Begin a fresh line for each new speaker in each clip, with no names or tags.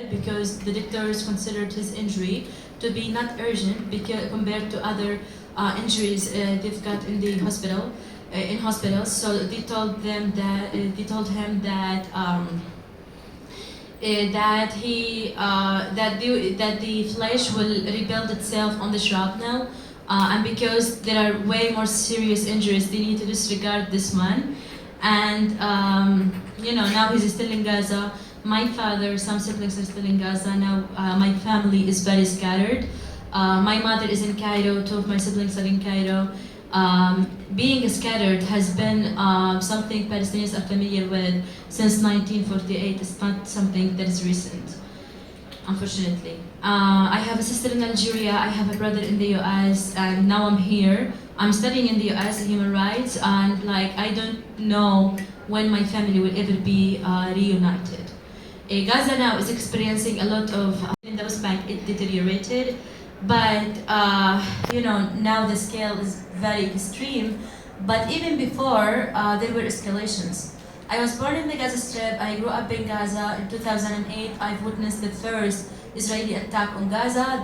because the doctors considered his injury to be not urgent because compared to other injuries they've got in the hospital, in hospitals. So they told them that that the flesh will rebuild itself on the shrapnel, and because there are way more serious injuries, they need to disregard this one. And now he's still in Gaza. My father, some siblings are still in Gaza now. My family is very scattered. My mother is in Cairo. Two of my siblings are in Cairo. Being scattered has been something Palestinians are familiar with since 1948. It's not something that is recent, unfortunately. I have a sister in Algeria. I have a brother in the US, and now I'm here. I'm studying in the US in human rights, and I don't know when my family will ever be reunited. Gaza now is experiencing a lot of, in the West Bank it deteriorated, but now the scale is very extreme. But even before, there were escalations. I was born in the Gaza Strip. I grew up in Gaza. In 2008, I've witnessed the first Israeli attack on Gaza.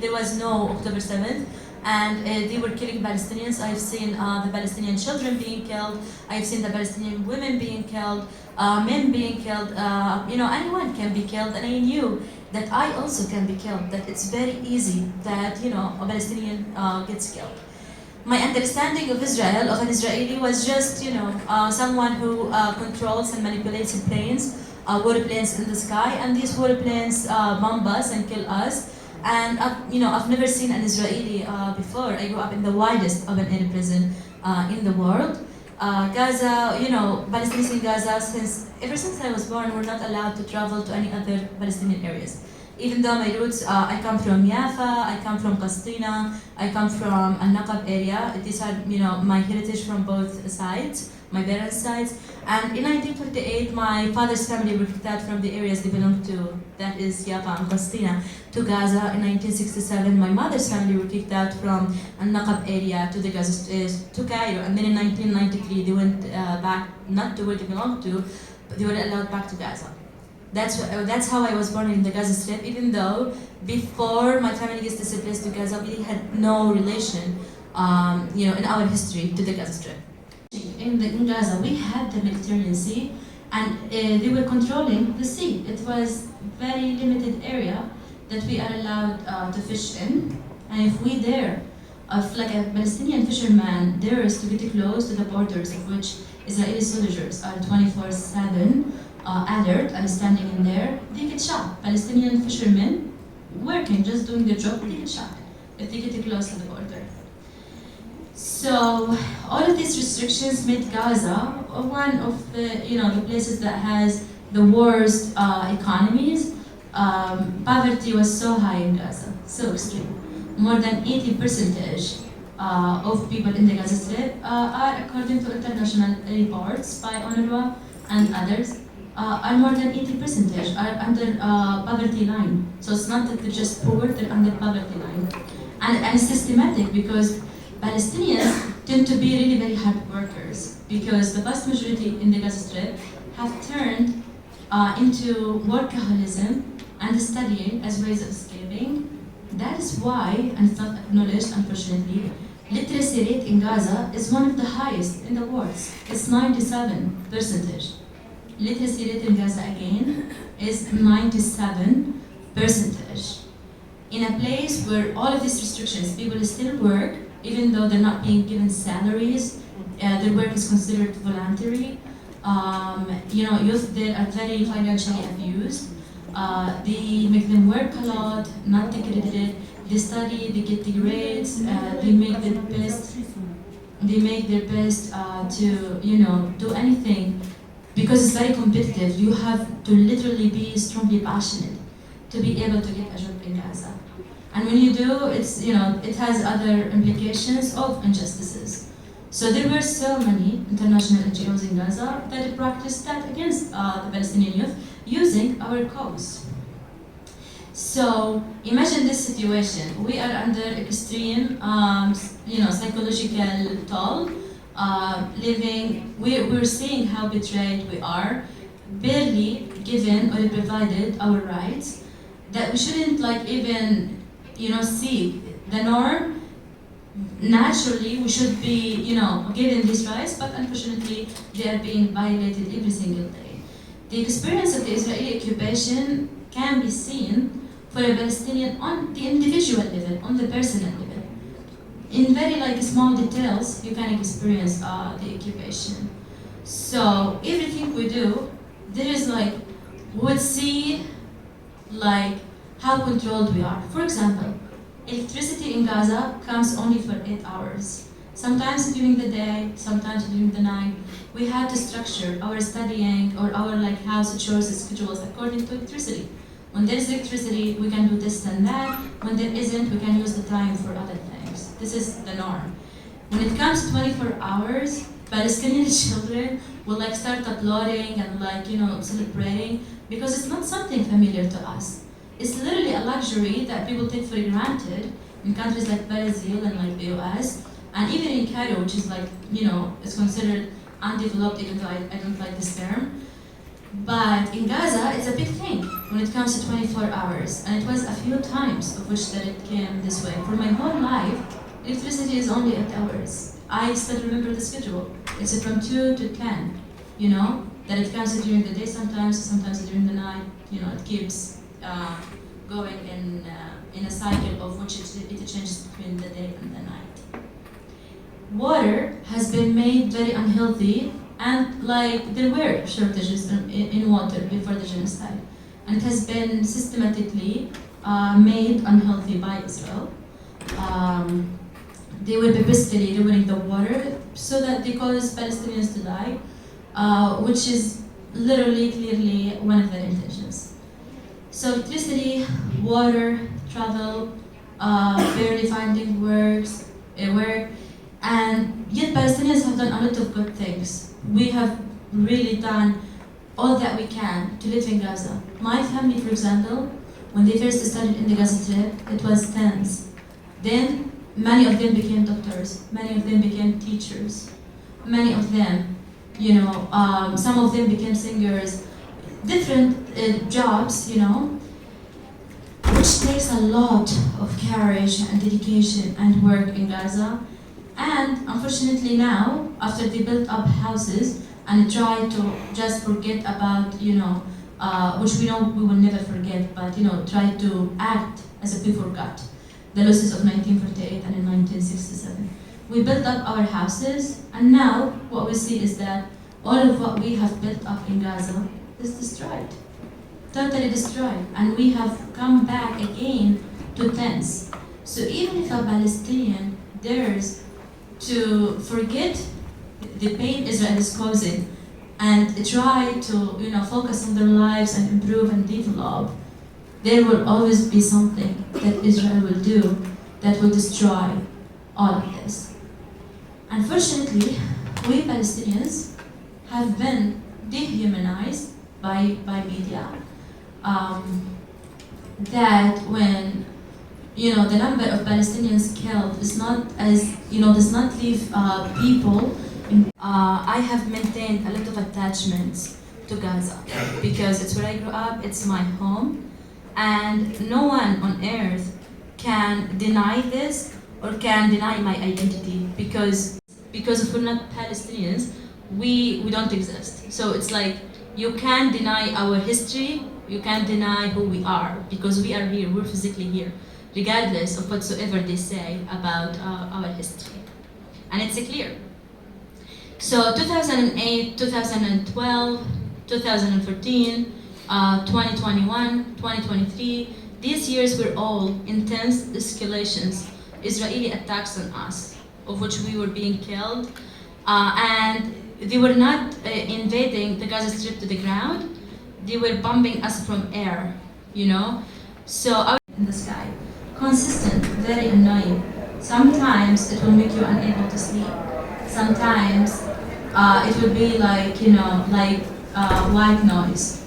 There was no October 7th, and they were killing Palestinians. I've seen the Palestinian children being killed. I've seen the Palestinian women being killed, men being killed. Anyone can be killed, and I knew that I also can be killed. That it's very easy that a Palestinian gets killed. My understanding of Israel, of an Israeli, was just someone who controls and manipulates planes, warplanes in the sky, and these warplanes bomb us and kill us. And I've never seen an Israeli before. I grew up in the widest open air prison in the world. Gaza, Palestinians in Gaza, ever since I was born, were not allowed to travel to any other Palestinian areas. Even though my roots, I come from Yafa, I come from Qastina, I come from Al-Naqab area. These are, my heritage from both sides, my parents' sides. And in 1948, my father's family were kicked out from the areas they belonged to, that is Yafa and Qastina, to Gaza. In 1967, my mother's family were kicked out from Al-Naqab area to the Gaza, to Cairo. And then in 1993, they went back, not to where they belonged to, but they were allowed back to Gaza. That's how I was born in the Gaza Strip, even though before my family gets displaced to Gaza, we had no relation, in our history to the Gaza Strip. In Gaza, we had the Mediterranean Sea, and they were controlling the sea. It was very limited area that we are allowed to fish in, and if we dare, if a Palestinian fisherman dares to get close to the borders of which Israeli soldiers are 24/7. Alert and standing in there, they get shot. Palestinian fishermen working, just doing their job, they get shot if they get close to the border. So all of these restrictions made Gaza one of the places that has the worst economies. Poverty was so high in Gaza, so extreme. More than 80% of people in the Gaza Strip are, according to international reports by UNRWA and others, are more than 80% are under poverty line. So it's not that they're just poor, they're under poverty line. And it's systematic because Palestinians tend to be really very hard workers because the vast majority in the Gaza Strip have turned into workaholism and studying as ways of escaping. That is why, and it's not acknowledged unfortunately, literacy rate in Gaza is one of the highest in the world. It's 97%. Literacy rate in Gaza again is 97%. In a place where all of these restrictions, people still work, even though they're not being given salaries, their work is considered voluntary. Youth there are very financially abused. They make them work a lot, not take credit. They study, they get the grades, they make their best. They make their best to do anything. Because it's very competitive, you have to literally be strongly passionate to be able to get a job in Gaza. And when you do, it has other implications of injustices. So there were so many international NGOs in Gaza that practiced that against the Palestinian youth using our cause. So imagine this situation. We are under extreme, psychological toll. We're seeing how betrayed we are. barely given or provided our rights, that we shouldn't like even, see the norm. Naturally, we should be, given these rights, but unfortunately, they are being violated every single day. The experience of the Israeli occupation can be seen for a Palestinian on the individual level, on the personal level. In very small details, you can experience the occupation. So everything we do, there is we would see how controlled we are. For example, electricity in Gaza comes only for 8 hours. Sometimes during the day, sometimes during the night. We have to structure our studying or our house chores schedules according to electricity. When there is electricity, we can do this and that. When there isn't, we can use the time for other things. This is the norm. When it comes to 24 hours, Palestinian children will start applauding and celebrating because it's not something familiar to us. It's literally a luxury that people take for granted in countries like Brazil and the US, and even in Cairo, which is it's considered undeveloped, even though I don't like this term. But in Gaza, it's a big thing when it comes to 24 hours, and it was a few times of which that it came this way. For my whole life, electricity is only 8 hours. I still remember the schedule. It's from 2 to 10, that it comes during the day sometimes during the night. It keeps going in a cycle of which it changes between the day and the night. Water has been made very unhealthy, and there were shortages in water before the genocide, and it has been systematically made unhealthy by Israel. They were purposely ruining the water so that they cause Palestinians to die, which is literally, clearly one of their intentions. So electricity, water, travel, barely finding work, and yet Palestinians have done a lot of good things. We have really done all that we can to live in Gaza. My family, for example, when they first started in the Gaza Strip, it was tens. Then many of them became doctors, many of them became teachers, many of them, some of them became singers, different jobs, which takes a lot of courage and dedication and work in Gaza. And unfortunately now, after they built up houses and tried to just forget about, which we know we will never forget, but try to act as if we forgot the losses of 1948 and in 1967. We built up our houses, and now what we see is that all of what we have built up in Gaza is destroyed, totally destroyed, and we have come back again to tents. So even if a Palestinian dares to forget the pain Israel is causing and try to focus on their lives and improve and develop, there will always be something that Israel will do that will destroy all of this. Unfortunately, we Palestinians have been dehumanized by media. That when the number of Palestinians killed is not does not leave people. I have maintained a lot of attachments to Gaza because it's where I grew up, it's my home, and no one on earth can deny this or can deny my identity because if we're not Palestinians, we don't exist. So it's you can't deny our history, you can't deny who we are because we are here, we're physically here, regardless of whatsoever they say about our history. And it's clear. So 2008, 2012, 2014, 2021, 2023, these years were all intense escalations, Israeli attacks on us, of which we were being killed, and they were not invading the Gaza Strip to the ground, they were bombing us from air, So in the sky, consistent, very annoying. Sometimes it will make you unable to sleep. Sometimes it will be white noise.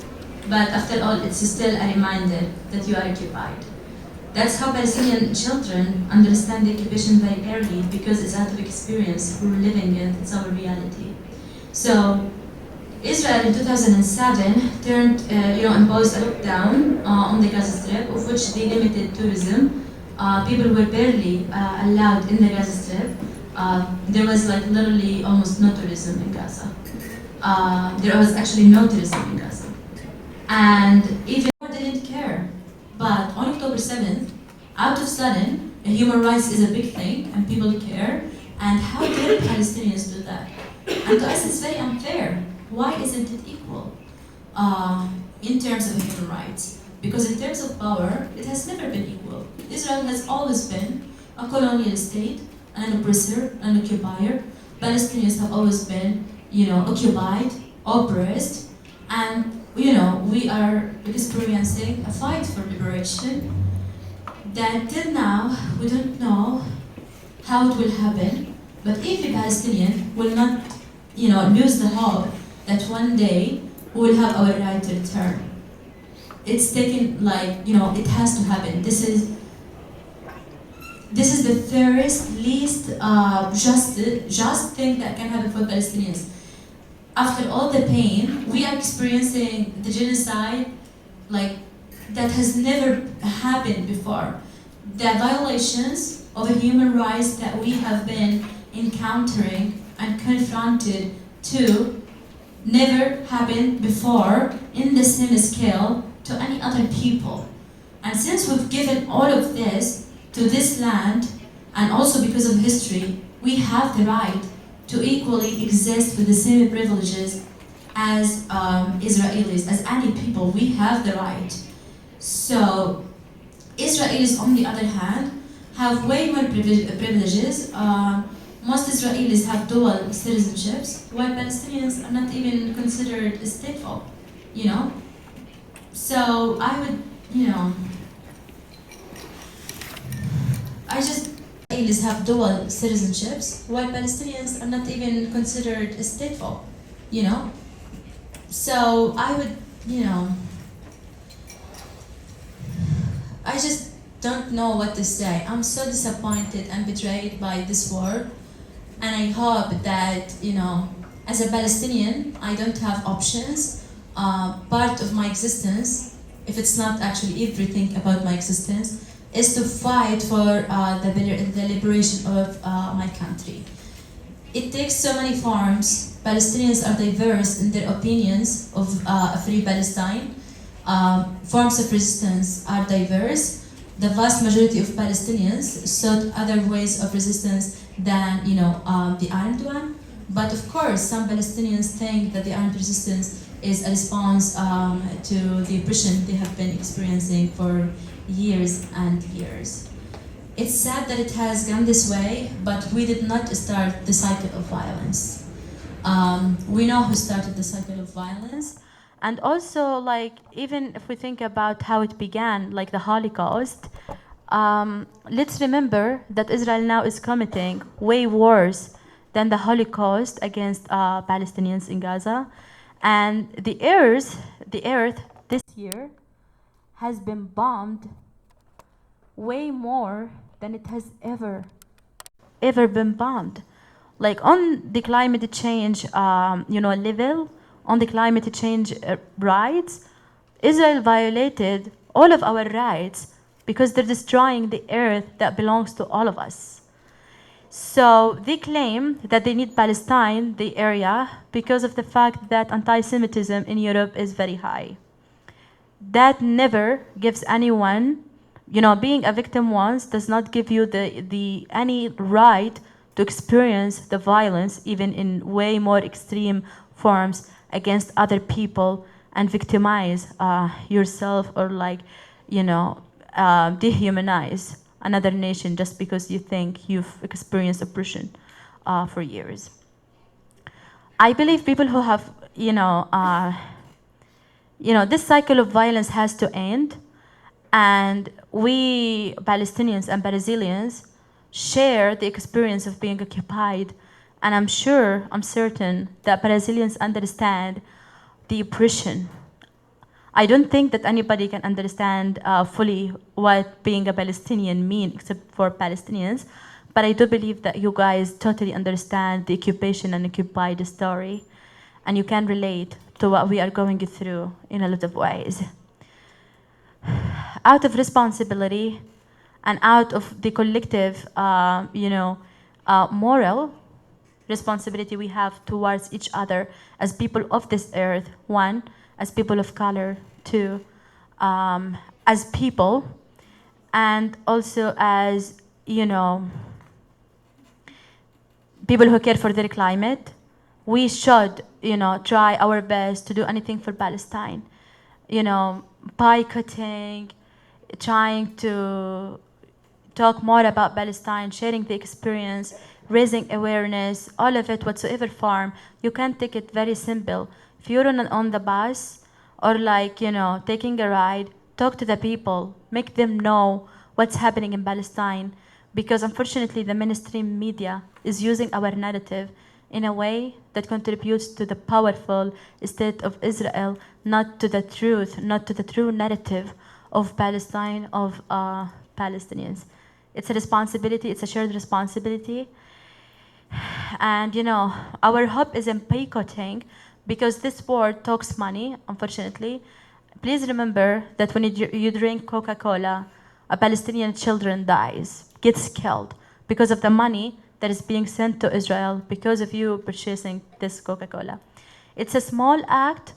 But after all, it's still a reminder that you are occupied. That's how Palestinian children understand the occupation very early because it's out of experience. We're living it, it's our reality. So Israel in 2007 imposed a lockdown on the Gaza Strip, of which they limited tourism. People were barely allowed in the Gaza Strip. There was like literally almost no tourism in Gaza. There was actually no tourism in Gaza. And even didn't care. But on October 7th, out of sudden, human rights is a big thing and people care. And how dare Palestinians do that? And to us, it's very unfair. Why isn't it equal in terms of human rights? Because in terms of power, it has never been equal. Israel has always been a colonial state, an oppressor, an occupier. Palestinians have always been, occupied, oppressed, and we are experiencing a fight for liberation that till now we don't know how it will happen. But if the Palestinian will not, lose the hope that one day we will have our right to return. It's taken it has to happen. This is the fairest, least just thing that can happen for Palestinians. After all the pain, we are experiencing the genocide that has never happened before. The violations of human rights that we have been encountering and confronted to never happened before in the same scale to any other people. And since we've given all of this to this land, and also because of history, we have the right to equally exist with the same privileges as Israelis, as any people. We have the right. So Israelis, on the other hand, have way more privileges. Most Israelis have dual citizenships, while Palestinians are not even considered stateful, So I would, Israelis have dual citizenships, while Palestinians are not even considered stateful, So I would, I just don't know what to say. I'm so disappointed and betrayed by this war. And I hope that, as a Palestinian, I don't have options. Part of my existence, if it's not actually everything about my existence, is to fight for the liberation of my country. It takes so many forms. Palestinians are diverse in their opinions of a free Palestine. Forms of resistance are diverse. The vast majority of Palestinians sought other ways of resistance than the armed one. But of course, some Palestinians think that the armed resistance is a response to the oppression they have been experiencing for years and years. It's sad that it has gone this way, but we did not start the cycle of violence. We know who started the cycle of violence. And also, even if we think about how it began, like the Holocaust, let's remember that Israel now is committing way worse than the Holocaust against Palestinians in Gaza. And the earth this year has been bombed way more than it has ever been bombed. Like on the climate change, level, on the climate change rights, Israel violated all of our rights because they're destroying the earth that belongs to all of us. So they claim that they need Palestine, the area, because of the fact that anti-Semitism in Europe is very high. That never gives anyone, being a victim once does not give you any right to experience the violence, even in way more extreme forms against other people, and victimize yourself or dehumanize another nation just because you think you've experienced oppression for years. I believe people who have, this cycle of violence has to end, and we Palestinians and Brazilians share the experience of being occupied, and I'm certain that Brazilians understand the oppression. I don't think that anybody can understand fully what being a Palestinian means except for Palestinians, but I do believe that you guys totally understand the occupation and occupied story. and you can relate to what we are going through in a lot of ways. Out of responsibility and out of the collective, moral responsibility we have towards each other as people of this earth, one, as people of color, two, as people, and also as, people who care for their climate. We should, try our best to do anything for Palestine. Boycotting, trying to talk more about Palestine, sharing the experience, raising awareness, all of it, whatsoever form. You can take it very simple. If you're on the bus or taking a ride, talk to the people, make them know what's happening in Palestine. Because unfortunately, the mainstream media is using our narrative in a way that contributes to the powerful state of Israel, not to the truth, not to the true narrative of Palestine, of Palestinians. It's a responsibility, it's a shared responsibility. And our hope is in boycotting, because this war talks money, unfortunately. Please remember that when you drink Coca-Cola, a Palestinian children dies, gets killed, because of the money that is being sent to Israel because of you purchasing this Coca-Cola. It's a small act,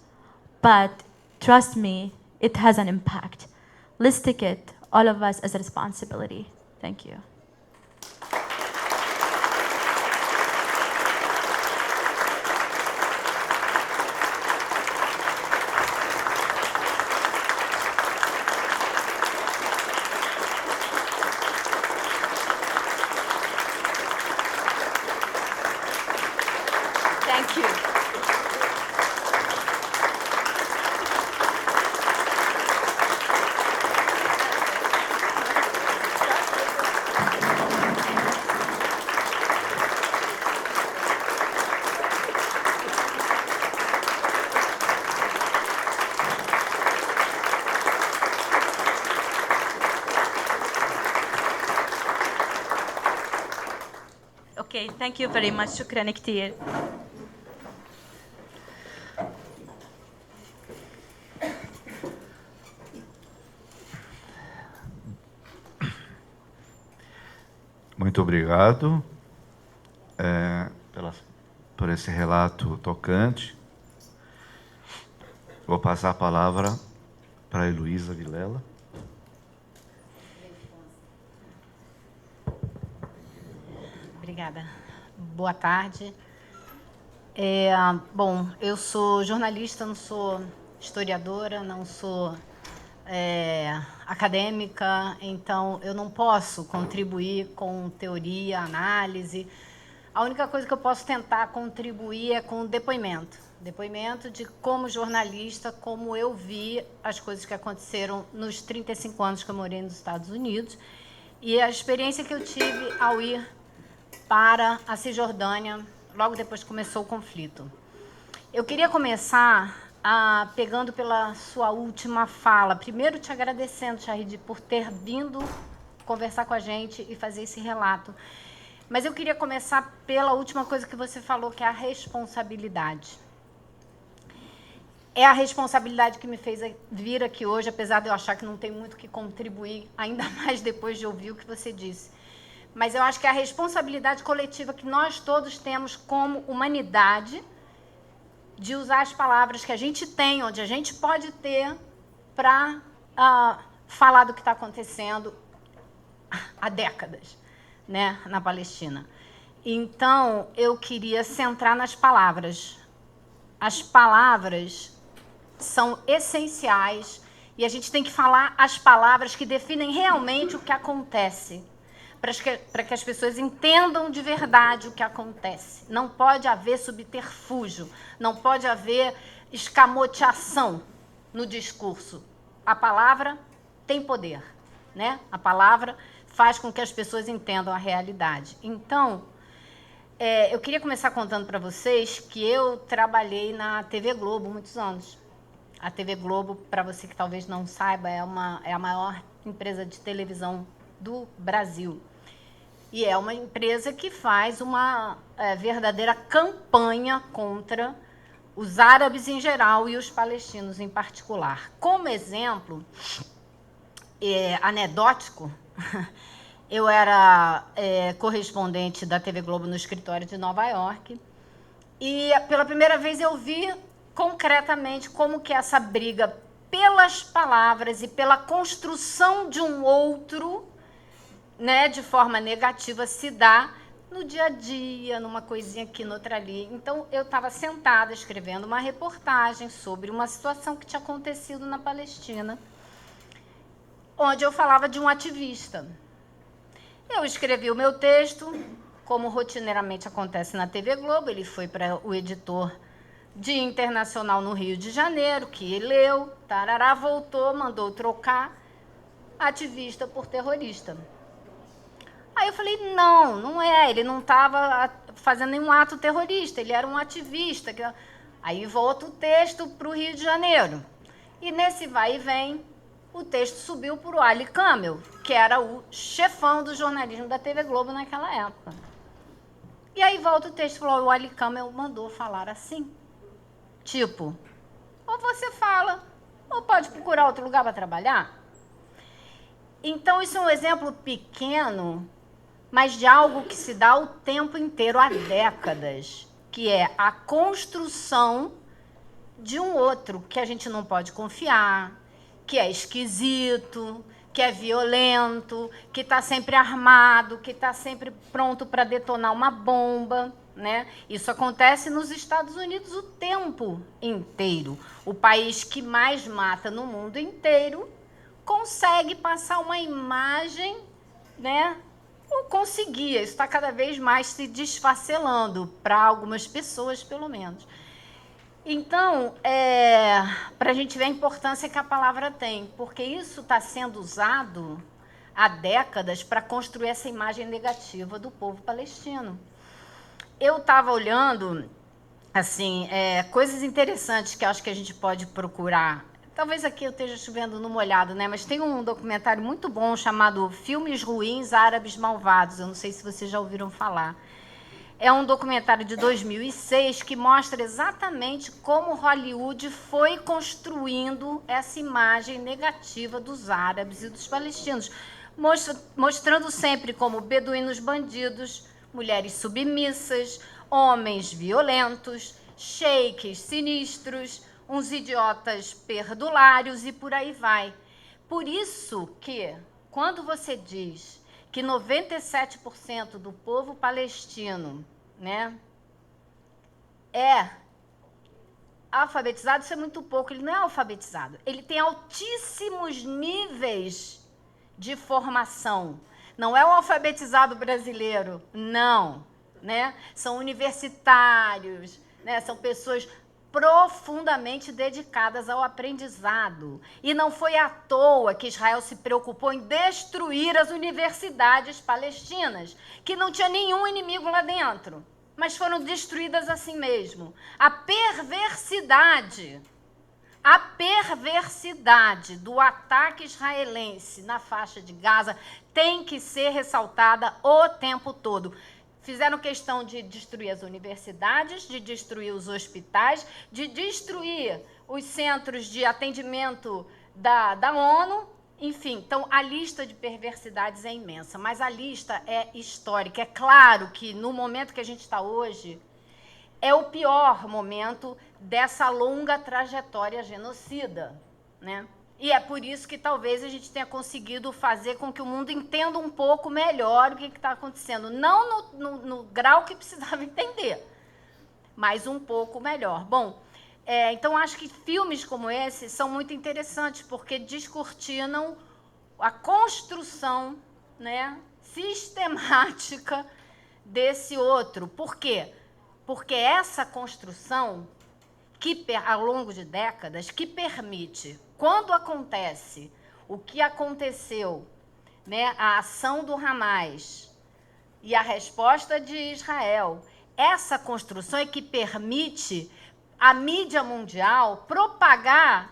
but trust me, it has an impact. Let's take it, all of us, as a responsibility. Thank you.
Thank you.
Okay, thank you very much. شكرا كتير.
Muito obrigado por esse relato tocante. Vou passar a palavra para a Heloísa Vilela.
Obrigada. Boa tarde. Bom, eu sou jornalista, não sou historiadora, não sou acadêmica, então eu não posso contribuir com teoria, análise. A única coisa que eu posso tentar contribuir é com depoimento. Depoimento de como jornalista, como eu vi as coisas que aconteceram nos 35 anos que eu morei nos Estados Unidos e a experiência que eu tive ao ir para a Cisjordânia logo depois que começou o conflito. Eu queria começar pegando pela sua última fala. Primeiro, te agradecendo, Shahid, por ter vindo conversar com a gente e fazer esse relato. Mas eu queria começar pela última coisa que você falou, que é a responsabilidade. É a responsabilidade que me fez vir aqui hoje, apesar de eu achar que não tem muito que contribuir, ainda mais depois de ouvir o que você disse. Mas eu acho que é a responsabilidade coletiva que nós todos temos como humanidade de usar as palavras que a gente tem, onde a gente pode ter, para falar do que está acontecendo há décadas, né, na Palestina. Então, eu queria centrar nas palavras. As palavras são essenciais e a gente tem que falar as palavras que definem realmente o que acontece, para que as pessoas entendam de verdade o que acontece. Não pode haver subterfúgio, não pode haver escamoteação no discurso. A palavra tem poder, né? A palavra faz com que as pessoas entendam a realidade. Então, eu queria começar contando para vocês que eu trabalhei na TV Globo muitos anos. A TV Globo, para você que talvez não saiba, é a maior empresa de televisão do Brasil. E é uma empresa que faz uma verdadeira campanha contra os árabes em geral e os palestinos em particular. Como exemplo anedótico, eu era correspondente da TV Globo no escritório de Nova York e pela primeira vez eu vi concretamente como que essa briga pelas palavras e pela construção de um outro, né, de forma negativa, se dá no dia a dia, numa coisinha aqui, noutra ali. Então, eu estava sentada escrevendo uma reportagem sobre uma situação que tinha acontecido na Palestina, onde eu falava de um ativista. Eu escrevi o meu texto, como rotineiramente acontece na TV Globo, ele foi para o editor de internacional no Rio de Janeiro, que leu, tarará, voltou, mandou trocar ativista por terrorista. Aí eu falei, não é, ele não estava fazendo nenhum ato terrorista, ele era um ativista. Aí volta o texto para o Rio de Janeiro. E nesse vai e vem, o texto subiu para o Ali Kamel, que era o chefão do jornalismo da TV Globo naquela época. E aí volta o texto e falou, o Ali Kamel mandou falar assim. Tipo, ou você fala, ou pode procurar outro lugar para trabalhar. Então, isso é um exemplo pequeno, mas de algo que se dá o tempo inteiro, há décadas, que é a construção de um outro que a gente não pode confiar, que é esquisito, que é violento, que está sempre armado, que está sempre pronto para detonar uma bomba, né? Isso acontece nos Estados Unidos o tempo inteiro. O país que mais mata no mundo inteiro consegue passar uma imagem, né? Ou conseguia, isso está cada vez mais se desfacelando, para algumas pessoas, pelo menos. Então, para a gente ver a importância que a palavra tem, porque isso está sendo usado há décadas para construir essa imagem negativa do povo palestino. Eu estava olhando, assim, coisas interessantes que acho que a gente pode procurar. Talvez aqui eu esteja chovendo no molhado, né? Mas tem um documentário muito bom chamado Filmes Ruins Árabes Malvados. Eu não sei se vocês já ouviram falar. É um documentário de 2006 que mostra exatamente como Hollywood foi construindo essa imagem negativa dos árabes e dos palestinos, mostrando sempre como beduínos bandidos, mulheres submissas, homens violentos, sheiks sinistros, uns idiotas perdulários e por aí vai. Por isso que, quando você diz que 97% do povo palestino, né, é alfabetizado, isso é muito pouco, ele não é alfabetizado. Ele tem altíssimos níveis de formação. Não é o alfabetizado brasileiro, não, né? São universitários, né? São pessoas profundamente dedicadas ao aprendizado. E não foi à toa que Israel se preocupou em destruir as universidades palestinas, que não tinha nenhum inimigo lá dentro, mas foram destruídas assim mesmo. A perversidade do ataque israelense na faixa de Gaza tem que ser ressaltada o tempo todo. Fizeram questão de destruir as universidades, de destruir os hospitais, de destruir os centros de atendimento da ONU. Enfim, então a lista de perversidades é imensa, mas a lista é histórica. É claro que no momento que a gente está hoje, é o pior momento dessa longa trajetória genocida, né? E é por isso que talvez a gente tenha conseguido fazer com que o mundo entenda um pouco melhor o que está acontecendo. Não no grau que precisava entender, mas um pouco melhor. Bom, então acho que filmes como esse são muito interessantes, porque descortinam a construção, né, sistemática desse outro. Por quê? Porque essa construção, que ao longo de décadas, que permite, quando acontece o que aconteceu, né, a ação do Hamas e a resposta de Israel, essa construção é que permite a mídia mundial propagar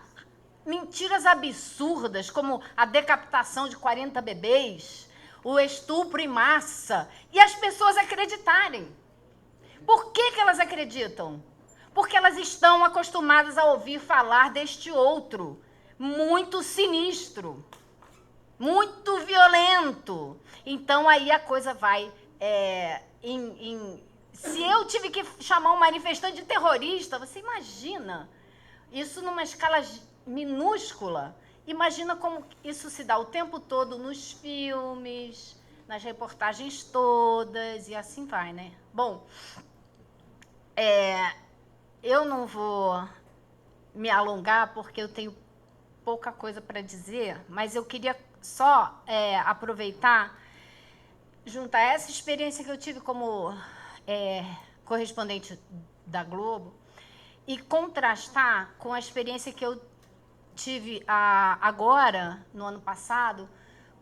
mentiras absurdas, como a decapitação de 40 bebês, o estupro em massa, e as pessoas acreditarem. Por que elas acreditam? porque elas estão acostumadas a ouvir falar deste outro, muito sinistro, muito violento. Então, aí a coisa vai... Se eu tive que chamar um manifestante de terrorista, você imagina isso numa escala minúscula. Imagina como isso se dá o tempo todo nos filmes, nas reportagens todas, e assim vai, né? Bom, eu não vou me alongar, porque eu tenho pouca coisa para dizer, mas eu queria só aproveitar, juntar essa experiência que eu tive como correspondente da Globo e contrastar com a experiência que eu tive agora, no ano passado,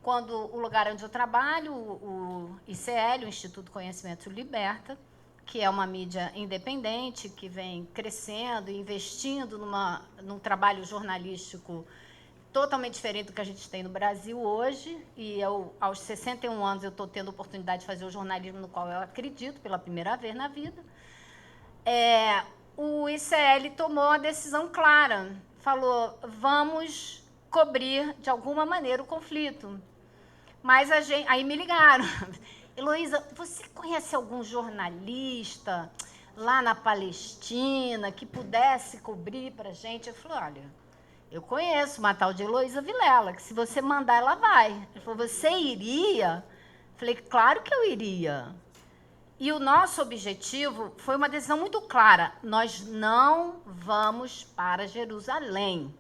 quando o lugar onde eu trabalho, o ICL, o Instituto Conhecimento Liberta, que é uma mídia independente, que vem crescendo e investindo num trabalho jornalístico totalmente diferente do que a gente tem no Brasil hoje, e aos 61 anos eu estou tendo a oportunidade de fazer o jornalismo no qual eu acredito pela primeira vez na vida. O ICL tomou uma decisão clara, falou, vamos cobrir de alguma maneira o conflito. Mas aí me ligaram, Heloísa, você conhece algum jornalista lá na Palestina que pudesse cobrir para a gente? Eu falei, olha, eu conheço uma tal de Heloísa Vilela, que se você mandar, ela vai. Ele falou, você iria? Eu falei, claro que eu iria. E o nosso objetivo foi uma decisão muito clara. Nós não vamos para Jerusalém,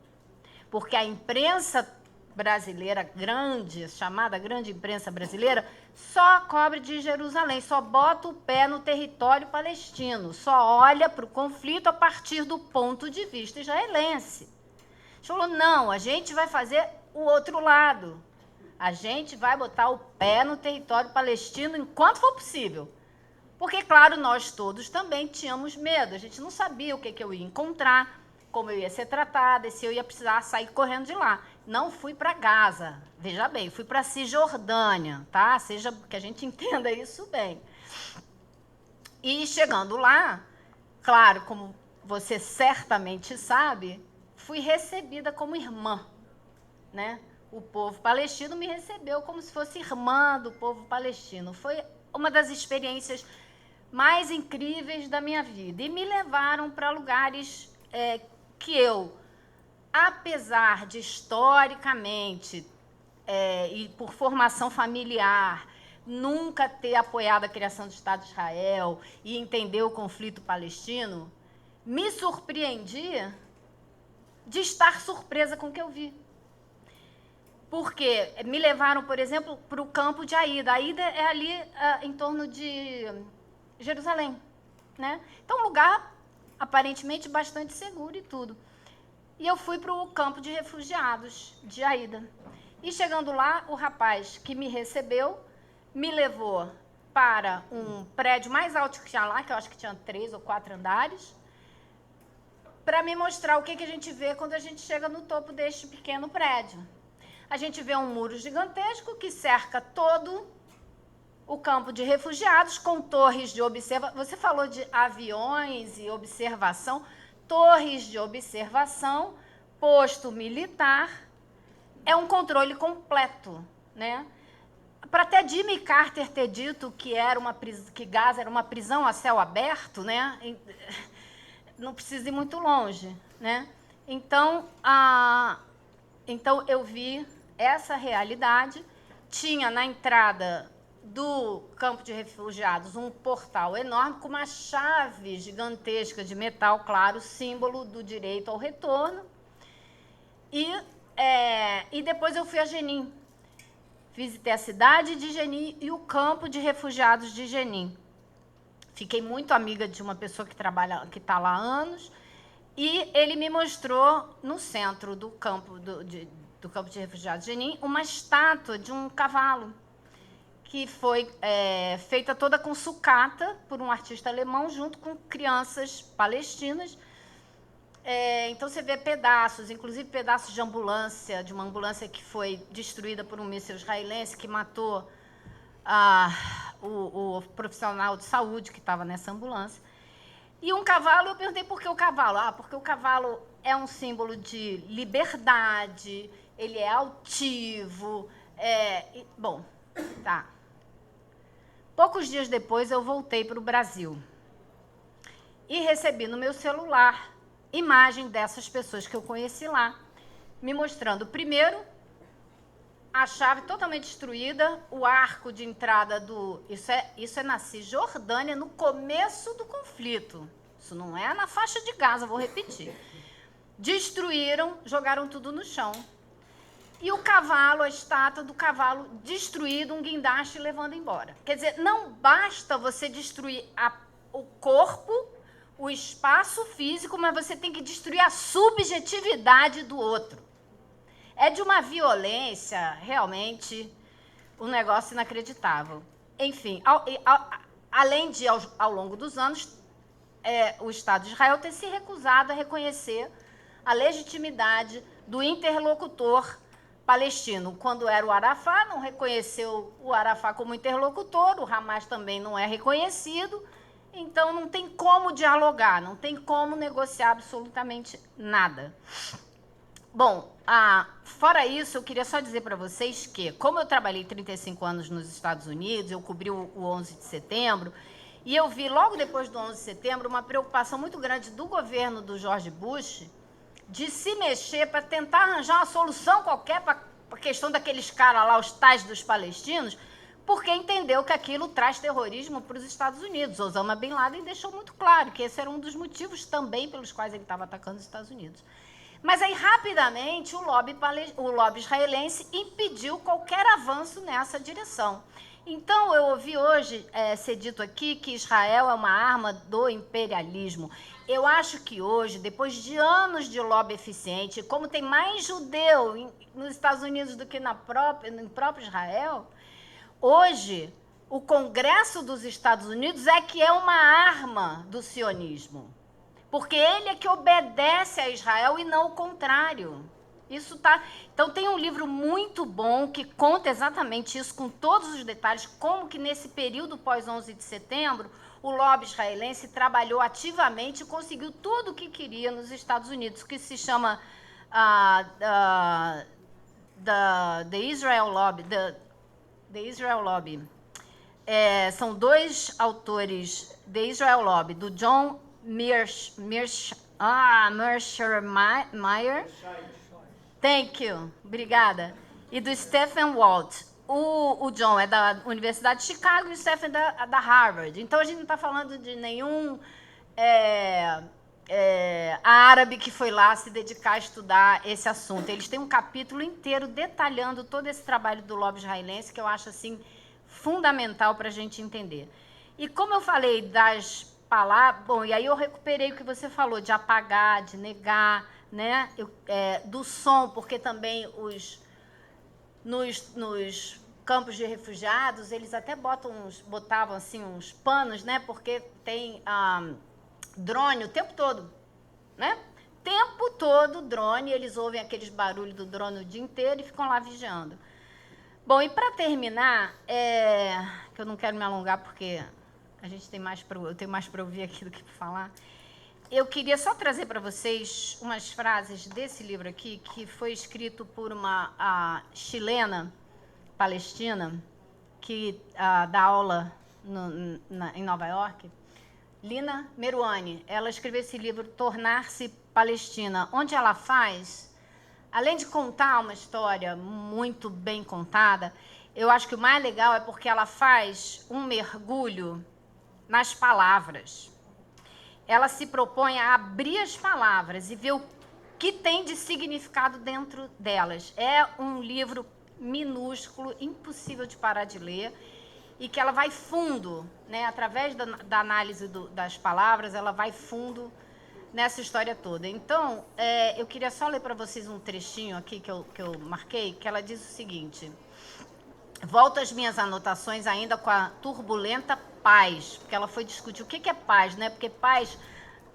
porque a imprensa brasileira grande, chamada grande imprensa brasileira, só cobre de Jerusalém, só bota o pé no território palestino, só olha para o conflito a partir do ponto de vista israelense. A gente falou, não, a gente vai fazer o outro lado. A gente vai botar o pé no território palestino enquanto for possível. Porque, claro, nós todos também tínhamos medo. A gente não sabia o que eu ia encontrar, como eu ia ser tratada, e se eu ia precisar sair correndo de lá. Não fui para Gaza, veja bem, fui para Cisjordânia, tá? Seja que a gente entenda isso bem. E chegando lá, claro, como você certamente sabe, fui recebida como irmã, né? O povo palestino me recebeu como se fosse irmã do povo palestino. Foi uma das experiências mais incríveis da minha vida. E me levaram para lugares que eu, apesar de historicamente e por formação familiar, nunca ter apoiado a criação do Estado de Israel e entender o conflito palestino, me surpreendi de estar surpresa com o que eu vi. Porque me levaram, por exemplo, para o campo de Aida. Aida é ali em torno de Jerusalém, né? Então, um lugar aparentemente bastante seguro e tudo. E eu fui para o campo de refugiados de Aida. E chegando lá, o rapaz que me recebeu me levou para um prédio mais alto que tinha lá, que eu acho que tinha 3 ou 4 andares, para me mostrar o que a gente vê quando a gente chega no topo deste pequeno prédio. A gente vê um muro gigantesco que cerca todo o campo de refugiados, com torres de observação. Você falou de aviões e observação, torres de observação, posto militar, é um controle completo, né? Para até Jimmy Carter ter dito que Gaza era uma prisão a céu aberto, né? Não precisa ir muito longe, né? Então eu vi essa realidade. Tinha na entrada do campo de refugiados um portal enorme com uma chave gigantesca de metal, claro, símbolo do direito ao retorno. E depois eu fui a Jenin. Visitei a cidade de Jenin e o campo de refugiados de Jenin. Fiquei muito amiga de uma pessoa que está lá há anos, e ele me mostrou, no centro do campo do campo de refugiados de Jenin, uma estátua de um cavalo, que foi feita toda com sucata por um artista alemão, junto com crianças palestinas. Então, você vê pedaços, inclusive pedaços de ambulância, de uma ambulância que foi destruída por um míssil israelense, que matou o profissional de saúde que estava nessa ambulância. E um cavalo, eu perguntei por que o cavalo. Ah, porque o cavalo é um símbolo de liberdade, ele é altivo. Bom, tá. Poucos dias depois eu voltei para o Brasil e recebi no meu celular imagem dessas pessoas que eu conheci lá, me mostrando primeiro a chave totalmente destruída, o arco de entrada do... Isso é na Cisjordânia, no começo do conflito. Isso não é na faixa de Gaza, vou repetir. Destruíram, jogaram tudo no chão. E o cavalo, a estátua do cavalo destruído, um guindaste levando embora. Quer dizer, não basta você destruir o corpo, o espaço físico, mas você tem que destruir a subjetividade do outro. É de uma violência, realmente, um negócio inacreditável. Enfim, além de, ao longo dos anos, o Estado de Israel ter se recusado a reconhecer a legitimidade do interlocutor palestino. Quando era o Arafat, não reconheceu o Arafat como interlocutor, o Hamas também não é reconhecido, então não tem como dialogar, não tem como negociar absolutamente nada. Bom, fora isso, eu queria só dizer para vocês que, como eu trabalhei 35 anos nos Estados Unidos, eu cobri o 11 de setembro, e eu vi, logo depois do 11 de setembro, uma preocupação muito grande do governo do George Bush de se mexer para tentar arranjar uma solução qualquer para a questão daqueles caras lá, os tais dos palestinos, porque entendeu que aquilo traz terrorismo para os Estados Unidos. Osama Bin Laden deixou muito claro que esse era um dos motivos também pelos quais ele estava atacando os Estados Unidos. Mas aí, rapidamente, o lobby israelense impediu qualquer avanço nessa direção. Então, eu ouvi hoje ser dito aqui que Israel é uma arma do imperialismo. Eu acho que hoje, depois de anos de lobby eficiente, como tem mais judeu nos Estados Unidos do que no próprio Israel, hoje o Congresso dos Estados Unidos é que é uma arma do sionismo. Porque ele é que obedece a Israel e não o contrário. Isso tá. Então tem um livro muito bom que conta exatamente isso, com todos os detalhes, como que nesse período pós-11 de setembro, o lobby israelense trabalhou ativamente e conseguiu tudo o que queria nos Estados Unidos, que se chama The Israel Lobby. The Israel Lobby. São dois autores, The Israel Lobby, do John Mearsheimer. Thank you. Obrigada. E do Stephen Walt. O John é da Universidade de Chicago e o Stephen da Harvard. Então, a gente não está falando de nenhum árabe que foi lá se dedicar a estudar esse assunto. Eles têm um capítulo inteiro detalhando todo esse trabalho do lobby israelense, que eu acho assim fundamental para a gente entender. E como eu falei das palavras... Bom, e aí eu recuperei o que você falou, de apagar, de negar, né? Do som, porque também nos campos de refugiados, eles até botavam assim, uns panos, né? Porque tem drone o tempo todo, né? Tempo todo drone, eles ouvem aqueles barulhos do drone o dia inteiro e ficam lá vigiando. Bom, e para terminar, que eu não quero me alongar porque eu tenho mais para ouvir aqui do que para falar, eu queria só trazer para vocês umas frases desse livro aqui, que foi escrito por uma chilena palestina, que dá aula em Nova York, Lina Meruane. Ela escreveu esse livro, Tornar-se Palestina, onde ela faz, além de contar uma história muito bem contada, eu acho que o mais legal é porque ela faz um mergulho nas palavras. Ela se propõe a abrir as palavras e ver o que tem de significado dentro delas. É um livro minúsculo, impossível de parar de ler, e que ela vai fundo, né? Através da análise das palavras, ela vai fundo nessa história toda. Então, eu queria só ler para vocês um trechinho aqui que eu marquei, que ela diz o seguinte: volto às minhas anotações ainda com a turbulenta paz, porque ela foi discutir o que é paz, né? Porque paz,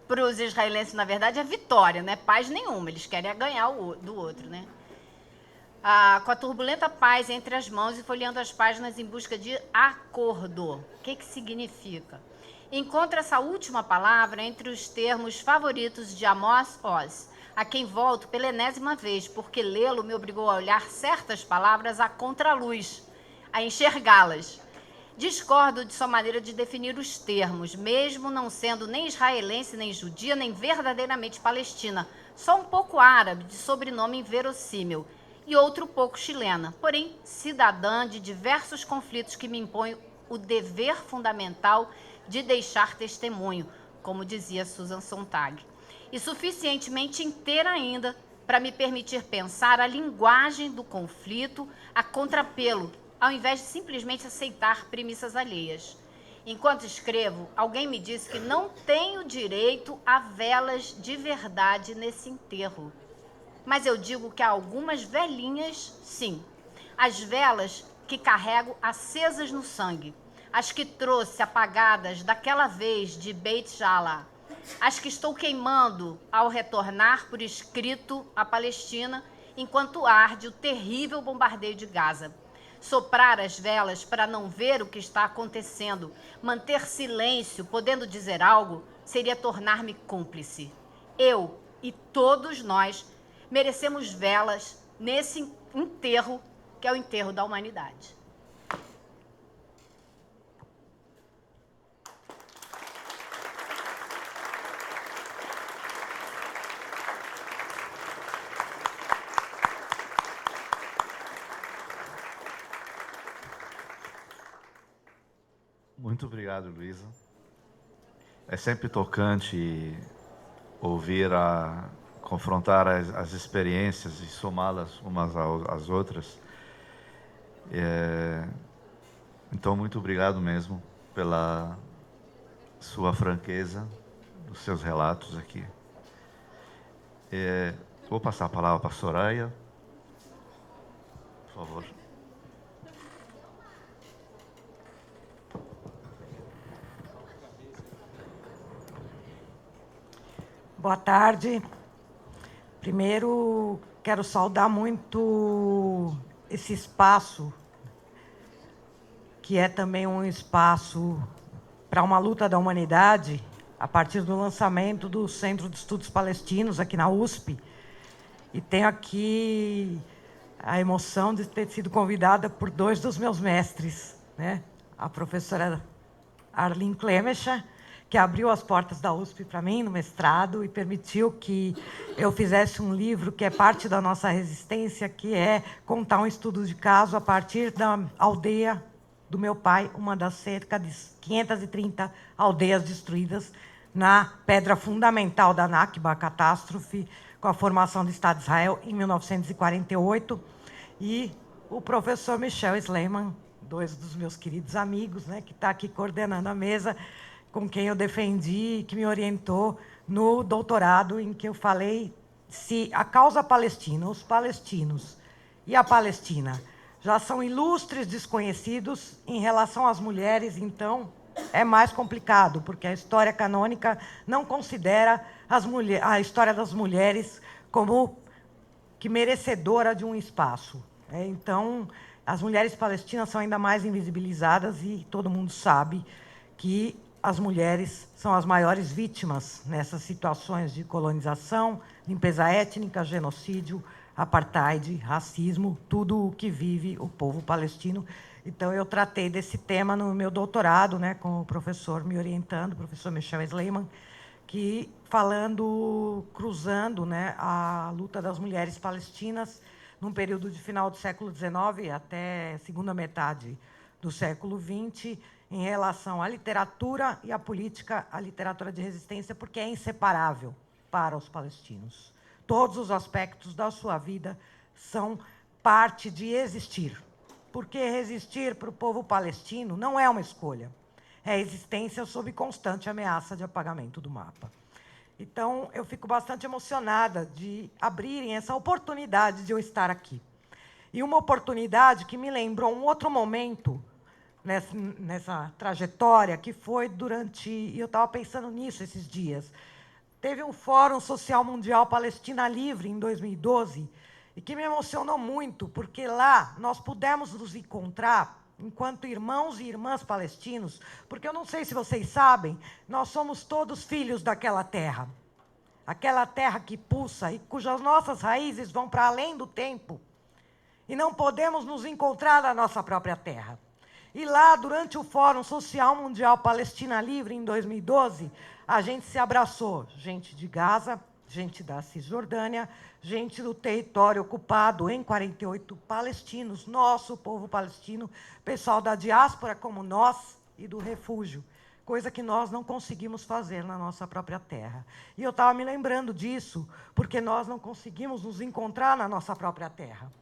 para os israelenses, na verdade, é vitória, né? Paz nenhuma, eles querem ganhar do outro, né? Com a turbulenta paz entre as mãos e folheando as páginas em busca de acordo. O que significa? Encontro essa última palavra entre os termos favoritos de Amos Oz, a quem volto pela enésima vez, porque lê-lo me obrigou a olhar certas palavras à contraluz, a enxergá-las. Discordo de sua maneira de definir os termos, mesmo não sendo nem israelense, nem judia, nem verdadeiramente palestina, só um pouco árabe, de sobrenome inverossímil, e outro pouco chilena, porém cidadã de diversos conflitos que me impõem o dever fundamental de deixar testemunho, como dizia Susan Sontag, e suficientemente inteira ainda para me permitir pensar a linguagem do conflito a contrapelo, ao invés de simplesmente aceitar premissas alheias. Enquanto escrevo, alguém me disse que não tenho direito a velas de verdade nesse enterro. Mas eu digo que há algumas velhinhas, sim. As velas que carrego acesas no sangue. As que trouxe apagadas daquela vez de Beit Jala. As que estou queimando ao retornar por escrito à Palestina, enquanto arde o terrível bombardeio de Gaza. Soprar as velas para não ver o que está acontecendo, manter silêncio, podendo dizer algo, seria tornar-me cúmplice. Eu e todos nós merecemos velas nesse enterro, que é o enterro da humanidade.
Muito obrigado, Luísa. É sempre tocante ouvir confrontar as experiências e somá-las umas às outras. Então, muito obrigado mesmo pela sua franqueza, dos seus relatos aqui. Vou passar a palavra para a Soraya, por favor.
Boa tarde. Primeiro, quero saudar muito esse espaço, que é também um espaço para uma luta da humanidade, a partir do lançamento do Centro de Estudos Palestinos, aqui na USP. E tenho aqui a emoção de ter sido convidada por dois dos meus mestres, né? A professora Arlene Clemecha, que abriu as portas da USP para mim no mestrado e permitiu que eu fizesse um livro que é parte da nossa resistência, que é contar um estudo de caso a partir da aldeia do meu pai, uma das cerca de 530 aldeias destruídas na pedra fundamental da Nakba, a catástrofe, com a formação do Estado de Israel em 1948. E o professor Michel Sleiman, dois dos meus queridos amigos, né, que está aqui coordenando a mesa, com quem eu defendi, que me orientou no doutorado, em que eu falei se a causa palestina, os palestinos e a Palestina já são ilustres desconhecidos em relação às mulheres, então é mais complicado, porque a história canônica não considera a história das mulheres como que merecedora de um espaço. Então, as mulheres palestinas são ainda mais invisibilizadas e todo mundo sabe que as mulheres são as maiores vítimas nessas situações de colonização, limpeza étnica, genocídio, apartheid, racismo, tudo o que vive o povo palestino. Então, eu tratei desse tema no meu doutorado, né, com o professor me orientando, o professor Michel Sleiman, que cruzando, né, a luta das mulheres palestinas num período de final do século XIX até segunda metade do século XX, em relação à literatura e à política, à literatura de resistência, porque é inseparável para os palestinos. Todos os aspectos da sua vida são parte de existir, porque resistir para o povo palestino não é uma escolha, é existência sob constante ameaça de apagamento do mapa. Então, eu fico bastante emocionada de abrirem essa oportunidade de eu estar aqui. E uma oportunidade que me lembrou um outro momento nessa trajetória, que foi durante... E eu estava pensando nisso esses dias. Teve um Fórum Social Mundial Palestina Livre, em 2012, e que me emocionou muito, porque lá nós pudemos nos encontrar enquanto irmãos e irmãs palestinos, porque eu não sei se vocês sabem, nós somos todos filhos daquela terra. Aquela terra que pulsa e cujas nossas raízes vão para além do tempo. E não podemos nos encontrar na nossa própria terra. E lá, durante o Fórum Social Mundial Palestina Livre, em 2012, a gente se abraçou. Gente de Gaza, gente da Cisjordânia, gente do território ocupado em 48, palestinos, nosso povo palestino, pessoal da diáspora como nós e do refúgio, coisa que nós não conseguimos fazer na nossa própria terra. E eu estava me lembrando disso, porque nós não conseguimos nos encontrar na nossa própria terra.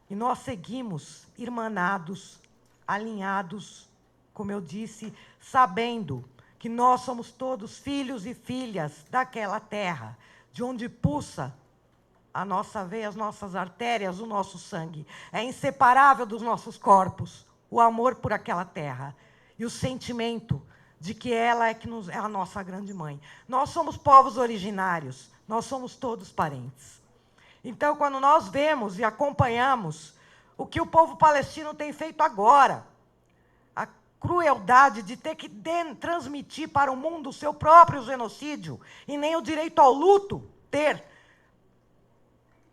E nós seguimos irmanados, alinhados, como eu disse, sabendo que nós somos todos filhos e filhas daquela terra, de onde pulsa a nossa veia, as nossas artérias, o nosso sangue. É inseparável dos nossos corpos o amor por aquela terra e o sentimento de que ela é a nossa grande mãe. Nós somos povos originários, nós somos todos parentes. Então, quando nós vemos e acompanhamos o que o povo palestino tem feito agora, a crueldade de ter que transmitir para o mundo o seu próprio genocídio, e nem o direito ao luto ter,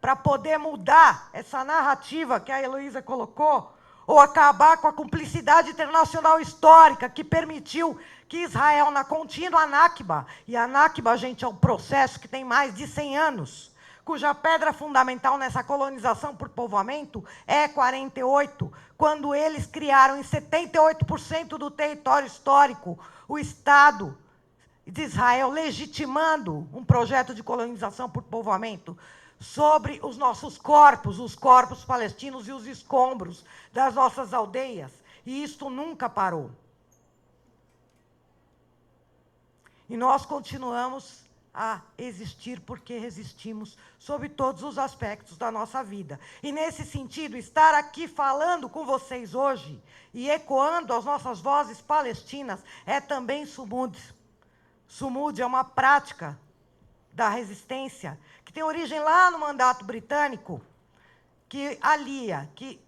para poder mudar essa narrativa que a Heloísa colocou, ou acabar com a cumplicidade internacional histórica que permitiu que Israel, na contínua Nakba, e a Nakba, gente, é um processo que tem mais de 100 anos, cuja pedra fundamental nessa colonização por povoamento é 48, quando eles criaram em 78% do território histórico o Estado de Israel, legitimando um projeto de colonização por povoamento sobre os nossos corpos, os corpos palestinos e os escombros das nossas aldeias. E isto nunca parou. E nós continuamos a existir porque resistimos sob todos os aspectos da nossa vida. E, nesse sentido, estar aqui falando com vocês hoje e ecoando as nossas vozes palestinas é também sumud. Sumud é uma prática da resistência que tem origem lá no mandato britânico, que alia, que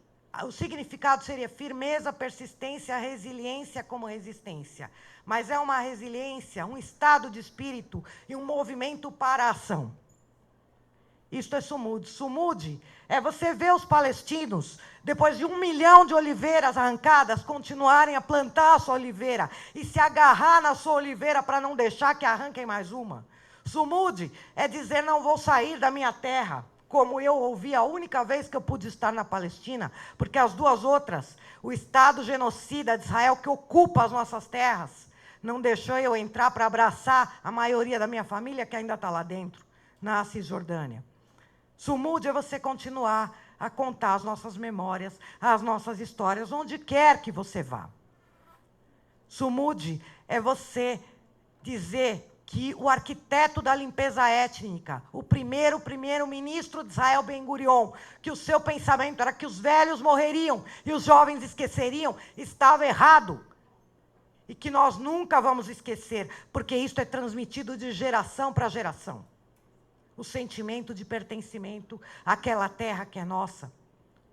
o significado seria firmeza, persistência, resiliência como resistência. Mas é uma resiliência, um estado de espírito e um movimento para a ação. Isto é sumud. Sumud é você ver os palestinos, depois de 1 milhão de oliveiras arrancadas, continuarem a plantar a sua oliveira e se agarrar na sua oliveira para não deixar que arranquem mais uma. Sumud é dizer, não vou sair da minha terra, como eu ouvi a única vez que eu pude estar na Palestina, porque as duas outras, o Estado genocida de Israel, que ocupa as nossas terras, não deixou eu entrar para abraçar a maioria da minha família, que ainda está lá dentro, na Cisjordânia. Sumud é você continuar a contar as nossas memórias, as nossas histórias, onde quer que você vá. Sumud é você dizer que o arquiteto da limpeza étnica, o primeiro-ministro de Israel, Ben-Gurion, que o seu pensamento era que os velhos morreriam e os jovens esqueceriam, estava errado. E que nós nunca vamos esquecer, porque isso é transmitido de geração para geração. O sentimento de pertencimento àquela terra que é nossa.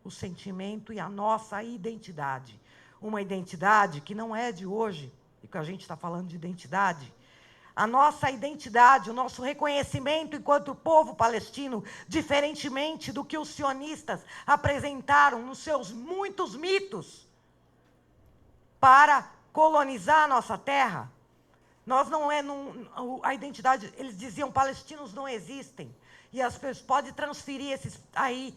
O sentimento e a nossa identidade. Uma identidade que não é de hoje, e que a gente está falando de identidade. A nossa identidade, o nosso reconhecimento enquanto povo palestino, diferentemente do que os sionistas apresentaram nos seus muitos mitos para colonizar a nossa terra, nós não é a identidade, eles diziam palestinos não existem, e as pessoas podem transferir esses aí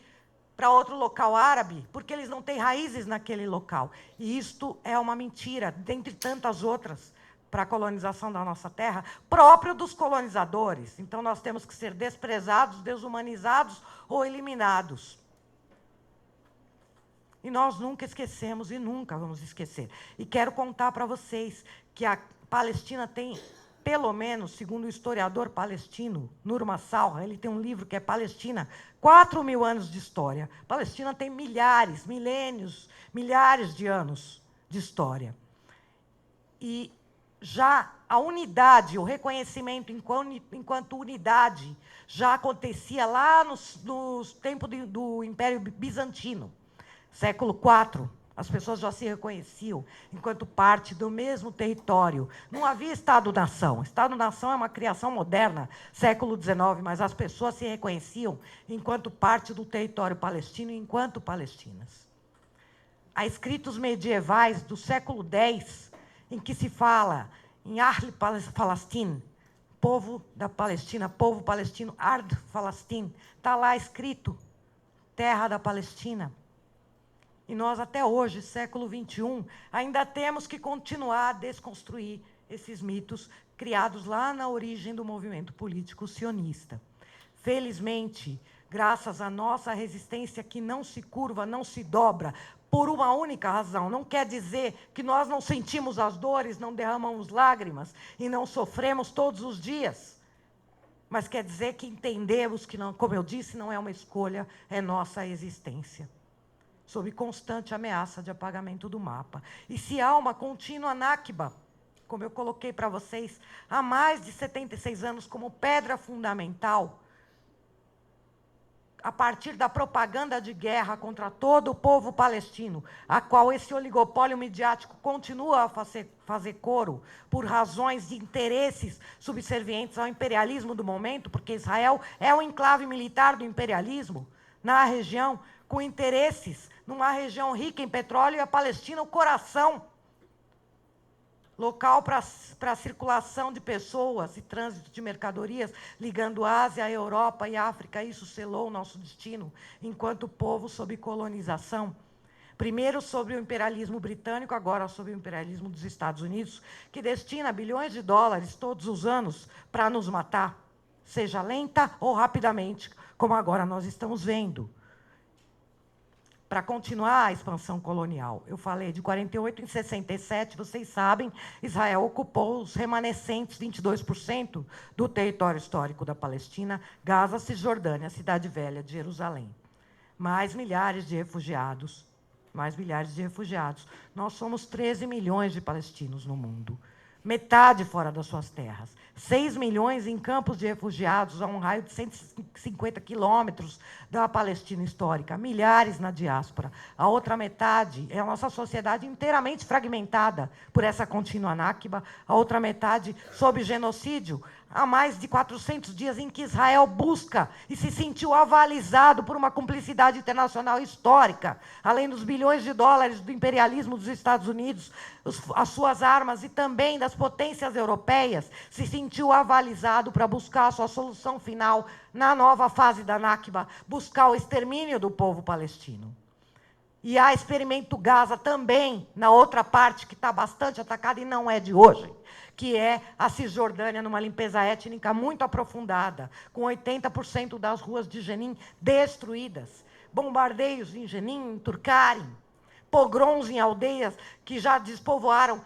para outro local árabe, porque eles não têm raízes naquele local. E isto é uma mentira, dentre tantas outras, para a colonização da nossa terra, próprio dos colonizadores. Então nós temos que ser desprezados, desumanizados ou eliminados. E nós nunca esquecemos e nunca vamos esquecer. E quero contar para vocês que a Palestina tem, pelo menos, segundo o historiador palestino, Nur Massalha, ele tem um livro que é Palestina, 4.000 anos de história. A Palestina tem milhares, milênios, milhares de anos de história. E já a unidade, o reconhecimento enquanto unidade, já acontecia lá nos tempos do Império Bizantino. Século IV, As pessoas já se reconheciam enquanto parte do mesmo território. Não havia Estado-nação. Estado-nação é uma criação moderna, século XIX, mas as pessoas se reconheciam enquanto parte do território palestino e enquanto palestinas. Há escritos medievais do século X em que se fala em Ahl Falastin, povo da Palestina, povo palestino, Ard Falastin. Está lá escrito, terra da Palestina. E nós, até hoje, século XXI, ainda temos que continuar a desconstruir esses mitos criados lá na origem do movimento político sionista. Felizmente, graças à nossa resistência que não se curva, não se dobra, por uma única razão. Não quer dizer que nós não sentimos as dores, não derramamos lágrimas e não sofremos todos os dias. Mas quer dizer que entendemos que, não, como eu disse, não é uma escolha, é nossa existência. Sob constante ameaça de apagamento do mapa. E se há uma contínua Nakba, como eu coloquei para vocês, há mais de 76 anos como pedra fundamental, a partir da propaganda de guerra contra todo o povo palestino, a qual esse oligopólio midiático continua a fazer coro por razões de interesses subservientes ao imperialismo do momento, porque Israel é o enclave militar do imperialismo na região, com interesses numa região rica em petróleo, e a Palestina o coração local para a circulação de pessoas e trânsito de mercadorias, ligando a Ásia, a Europa e a África. Isso selou o nosso destino, enquanto povo sob colonização. Primeiro sobre o imperialismo britânico, agora sobre o imperialismo dos Estados Unidos, que destina bilhões de dólares todos os anos para nos matar, seja lenta ou rapidamente, como agora nós estamos vendo. Para continuar a expansão colonial. Eu falei de 48 em 67, vocês sabem, Israel ocupou os remanescentes 22% do território histórico da Palestina, Gaza, Cisjordânia, Cidade Velha de Jerusalém. Mais milhares de refugiados, Nós somos 13 milhões de palestinos no mundo. Metade fora das suas terras. 6 milhões em campos de refugiados, a um raio de 150 quilômetros da Palestina histórica. Milhares na diáspora. A outra metade é a nossa sociedade inteiramente fragmentada por essa contínua Nakba. A outra metade sob genocídio. Há mais de 400 dias em que Israel busca e se sentiu avalizado por uma cumplicidade internacional histórica, além dos bilhões de dólares do imperialismo dos Estados Unidos, as suas armas e também das potências europeias, se sentiu avalizado para buscar a sua solução final na nova fase da Nakba, buscar o extermínio do povo palestino. E há Experimento Gaza também, na outra parte, que está bastante atacada e não é de hoje, que é a Cisjordânia, numa limpeza étnica muito aprofundada, com 80% das ruas de Jenin destruídas, bombardeios em Jenin, em Turcarim, pogroms em aldeias que já despovoaram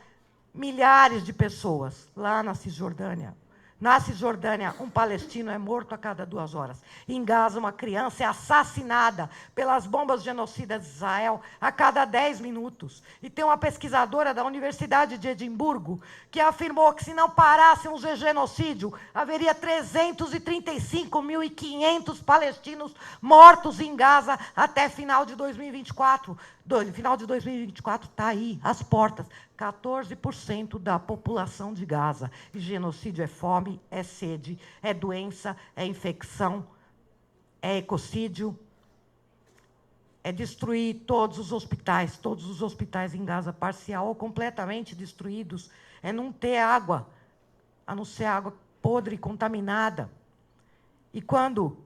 milhares de pessoas lá na Cisjordânia. Na Cisjordânia, um palestino é morto a cada 2 horas. Em Gaza, uma criança é assassinada pelas bombas genocidas de Israel a cada 10 minutos. E tem uma pesquisadora da Universidade de Edimburgo que afirmou que, se não parássemos o genocídio, haveria 335.500 palestinos mortos em Gaza até final de 2024. Final de 2024 está aí, às portas. 14% da população de Gaza. E genocídio é fome, é sede, é doença, é infecção, é ecocídio, é destruir todos os hospitais em Gaza, parcial ou completamente destruídos, é não ter água, a não ser água podre e contaminada. E quando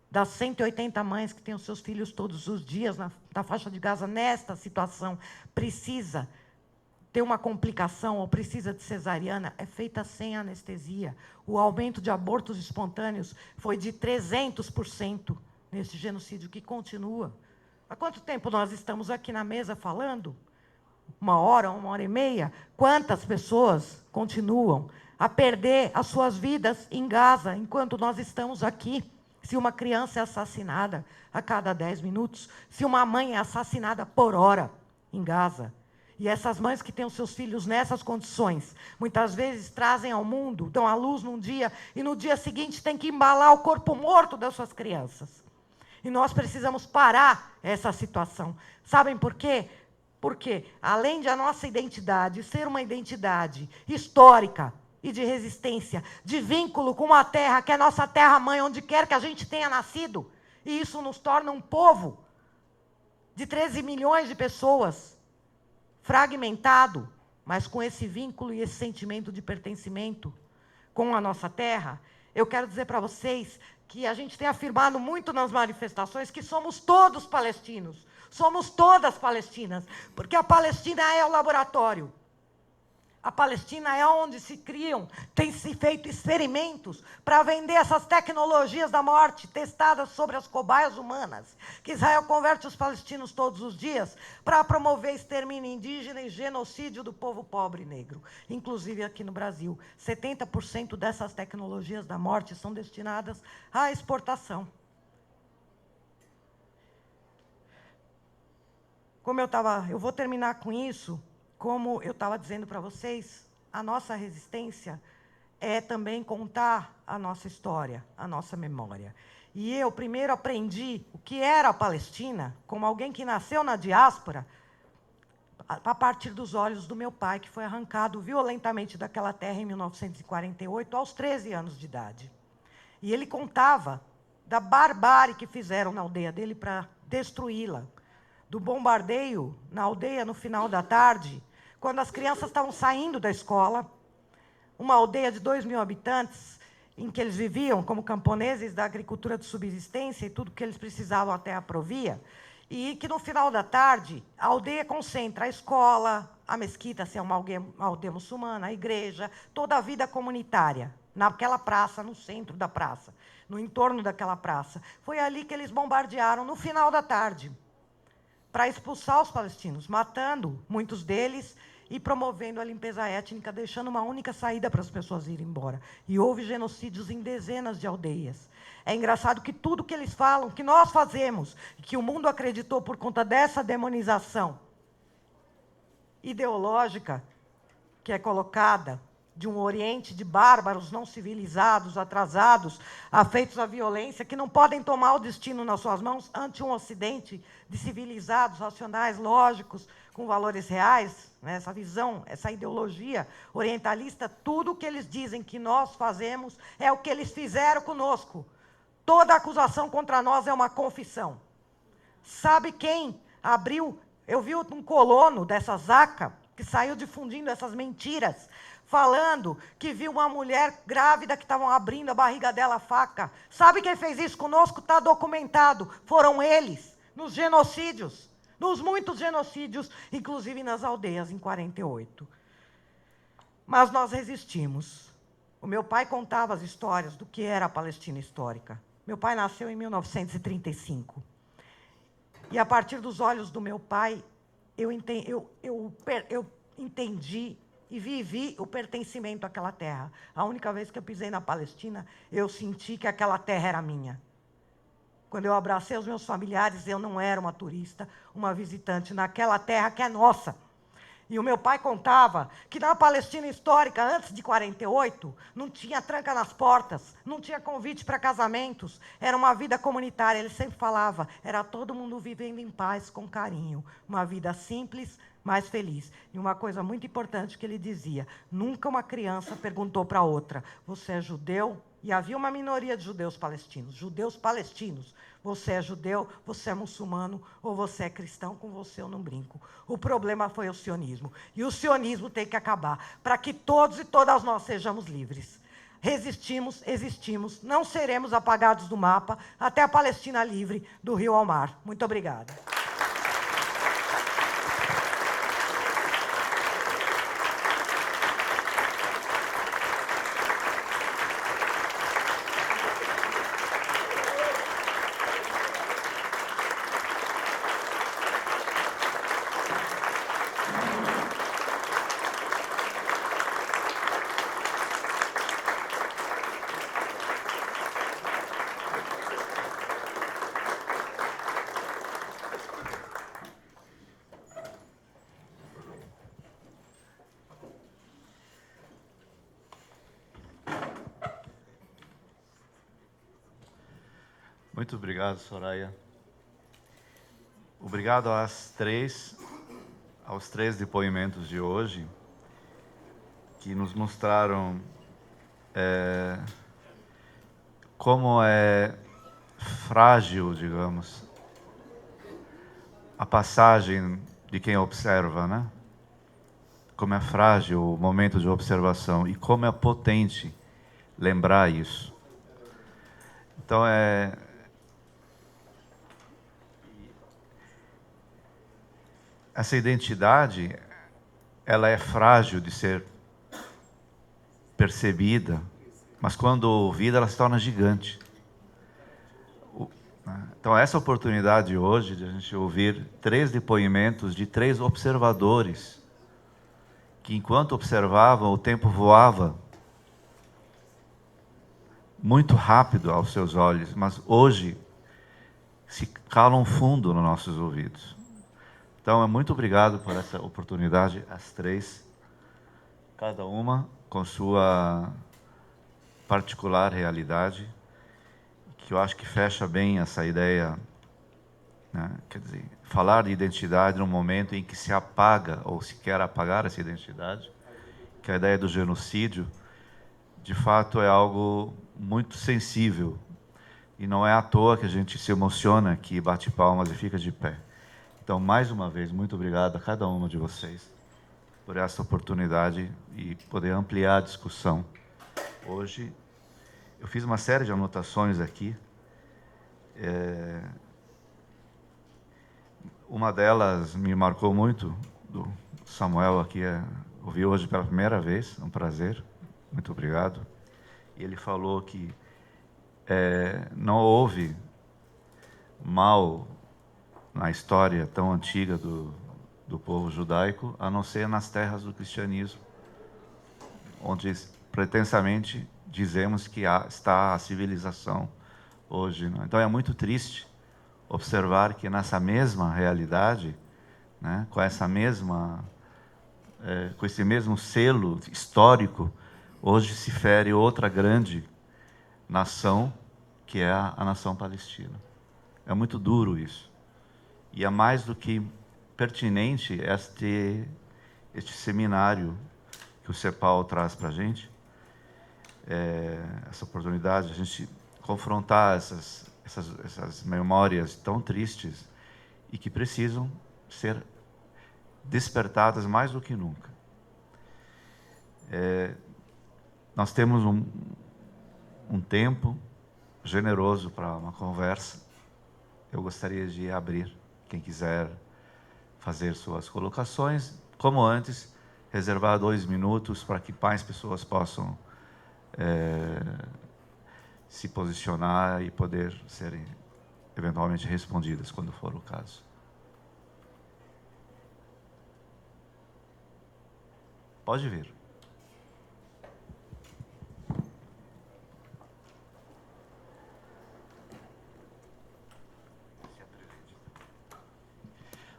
das 180 mães que têm os seus filhos todos os dias na faixa de Gaza, nesta situação, precisa ter uma complicação ou precisa de cesariana, é feita sem anestesia. O aumento de abortos espontâneos foi de 300% nesse genocídio que continua. Há quanto tempo nós estamos aqui na mesa falando? 1 hora, 1 hora e meia? Quantas pessoas continuam a perder as suas vidas em Gaza enquanto nós estamos aqui? Se uma criança é assassinada a cada 10 minutos, se uma mãe é assassinada por hora em Gaza, e essas mães que têm os seus filhos nessas condições, muitas vezes trazem ao mundo, dão à luz num dia, e no dia seguinte têm que embalar o corpo morto das suas crianças. E nós precisamos parar essa situação. Sabem por quê? Porque, além de a nossa identidade ser uma identidade histórica e de resistência, de vínculo com uma terra que é nossa terra-mãe, onde quer que a gente tenha nascido, e isso nos torna um povo de 13 milhões de pessoas, fragmentado, mas com esse vínculo e esse sentimento de pertencimento com a nossa terra, eu quero dizer para vocês que a gente tem afirmado muito nas manifestações que somos todos palestinos, somos todas palestinas, porque a Palestina é o laboratório. A Palestina é onde se criam, tem se feito experimentos para vender essas tecnologias da morte testadas sobre as cobaias humanas, que Israel converte os palestinos todos os dias para promover extermínio indígena e genocídio do povo pobre e negro. Inclusive aqui no Brasil, 70% dessas tecnologias da morte são destinadas à exportação. Eu vou terminar com isso. Como eu estava dizendo para vocês, a nossa resistência é também contar a nossa história, a nossa memória. E eu primeiro aprendi o que era a Palestina, como alguém que nasceu na diáspora, a partir dos olhos do meu pai, que foi arrancado violentamente daquela terra em 1948, aos 13 anos de idade. E ele contava da barbárie que fizeram na aldeia dele para destruí-la, do bombardeio na aldeia no final da tarde, quando as crianças estavam saindo da escola, uma aldeia de 2.000 habitantes, em que eles viviam como camponeses da agricultura de subsistência e tudo que eles precisavam a terra provia, e que no final da tarde a aldeia concentra a escola, a mesquita, se é uma aldeia muçulmana, a igreja, toda a vida comunitária, naquela praça, no centro da praça, no entorno daquela praça. Foi ali que eles bombardearam no final da tarde, para expulsar os palestinos, matando muitos deles e promovendo a limpeza étnica, deixando uma única saída para as pessoas irem embora. E houve genocídios em dezenas de aldeias. É engraçado que tudo que eles falam, que nós fazemos, que o mundo acreditou por conta dessa demonização ideológica que é colocada de um Oriente de bárbaros não civilizados, atrasados, afeitos à violência, que não podem tomar o destino nas suas mãos ante um Ocidente de civilizados, racionais, lógicos, com valores reais, né? Essa visão, essa ideologia orientalista, tudo o que eles dizem que nós fazemos é o que eles fizeram conosco. Toda acusação contra nós é uma confissão. Sabe quem abriu? Eu vi um colono dessa Zaca, que saiu difundindo essas mentiras, falando que viu uma mulher grávida que estavam abrindo a barriga dela a faca. Sabe quem fez isso conosco? Está documentado. Foram eles, nos genocídios, nos muitos genocídios, inclusive nas aldeias, em 48. Mas nós resistimos. O meu pai contava as histórias do que era a Palestina histórica. Meu pai nasceu em 1935. E, a partir dos olhos do meu pai, eu entendi e vivi o pertencimento àquela terra. A única vez que eu pisei na Palestina, eu senti que aquela terra era minha. Quando eu abracei os meus familiares, eu não era uma turista, uma visitante naquela terra que é nossa. E o meu pai contava que na Palestina histórica, antes de 48, não tinha tranca nas portas, não tinha convite para casamentos, era uma vida comunitária. Ele sempre falava, era todo mundo vivendo em paz, com carinho, uma vida simples, mais feliz. E uma coisa muito importante que ele dizia, nunca uma criança perguntou para outra, você é judeu? E havia uma minoria de judeus palestinos. Você é judeu, você é muçulmano, ou você é cristão, com você eu não brinco. O problema foi o sionismo. E o sionismo tem que acabar, para que todos e todas nós sejamos livres. Resistimos, existimos, não seremos apagados do mapa, até a Palestina livre, do rio ao mar. Muito obrigada.
Muito obrigado, Soraya. Obrigado às três aos 3 depoimentos de hoje, que nos mostraram como é frágil, digamos, a passagem de quem observa, né? Como é frágil o momento de observação e como é potente lembrar isso. Então, essa identidade, ela é frágil de ser percebida, mas quando ouvida, ela se torna gigante. Então, essa oportunidade hoje de a gente ouvir 3 depoimentos de 3 observadores, que enquanto observavam, o tempo voava muito rápido aos seus olhos, mas hoje se calam fundo nos nossos ouvidos. Então, muito obrigado por essa oportunidade, as 3, cada uma com sua particular realidade, que eu acho que fecha bem essa ideia, né? Quer dizer, falar de identidade num momento em que se apaga, ou se quer apagar essa identidade, que a ideia do genocídio, de fato, é algo muito sensível, e não é à toa que a gente se emociona aqui, bate palmas e fica de pé. Então, mais uma vez, muito obrigado a cada uma de vocês por essa oportunidade e poder ampliar a discussão. Hoje, eu fiz uma série de anotações aqui. Uma delas me marcou muito, do Samuel aqui, ouvi hoje pela primeira vez, é um prazer, muito obrigado. E ele falou que não houve mal na história tão antiga do povo judaico, a não ser nas terras do cristianismo, onde pretensamente dizemos que está a civilização hoje, né? Então é muito triste observar que nessa mesma realidade, né, com esse mesmo selo histórico, hoje se fere outra grande nação, que é a nação palestina. É muito duro isso. E é mais do que pertinente este seminário que o CEPAL traz para a gente, essa oportunidade de a gente confrontar essas memórias tão tristes e que precisam ser despertadas mais do que nunca. Nós temos um tempo generoso para uma conversa. Eu gostaria de abrir, quem quiser fazer suas colocações, como antes, reservar 2 minutos para que mais pessoas possam se posicionar e poder serem eventualmente respondidas, quando for o caso. Pode vir.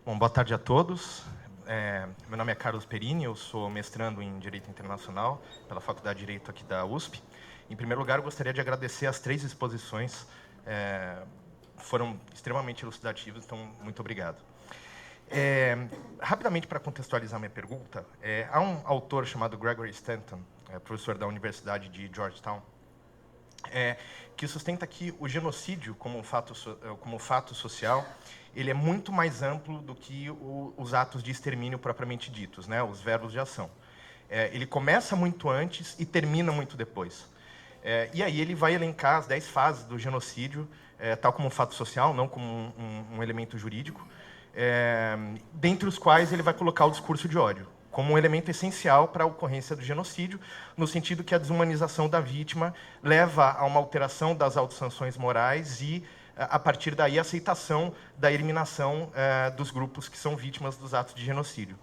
Bom, boa tarde a todos. Meu nome é Carlos Perini, eu sou mestrando em Direito Internacional pela Faculdade de Direito aqui da USP. Em primeiro lugar, eu gostaria de agradecer as 3 exposições, foram extremamente elucidativas, então muito obrigado. Rapidamente, para contextualizar minha pergunta, há um autor chamado Gregory Stanton, professor da Universidade de Georgetown, que sustenta que o genocídio, como fato social, ele é muito mais amplo do que os atos de extermínio propriamente ditos, né, os verbos de ação. Ele começa muito antes e termina muito depois. E aí ele vai elencar as 10 fases do genocídio, tal como um fato social, não como um elemento jurídico, dentre os quais ele vai colocar o discurso de ódio como um elemento essencial para a ocorrência do genocídio, no sentido que a desumanização da vítima leva a uma alteração das autossanções morais e, a partir daí, a aceitação da eliminação dos grupos que são vítimas dos atos de genocídio.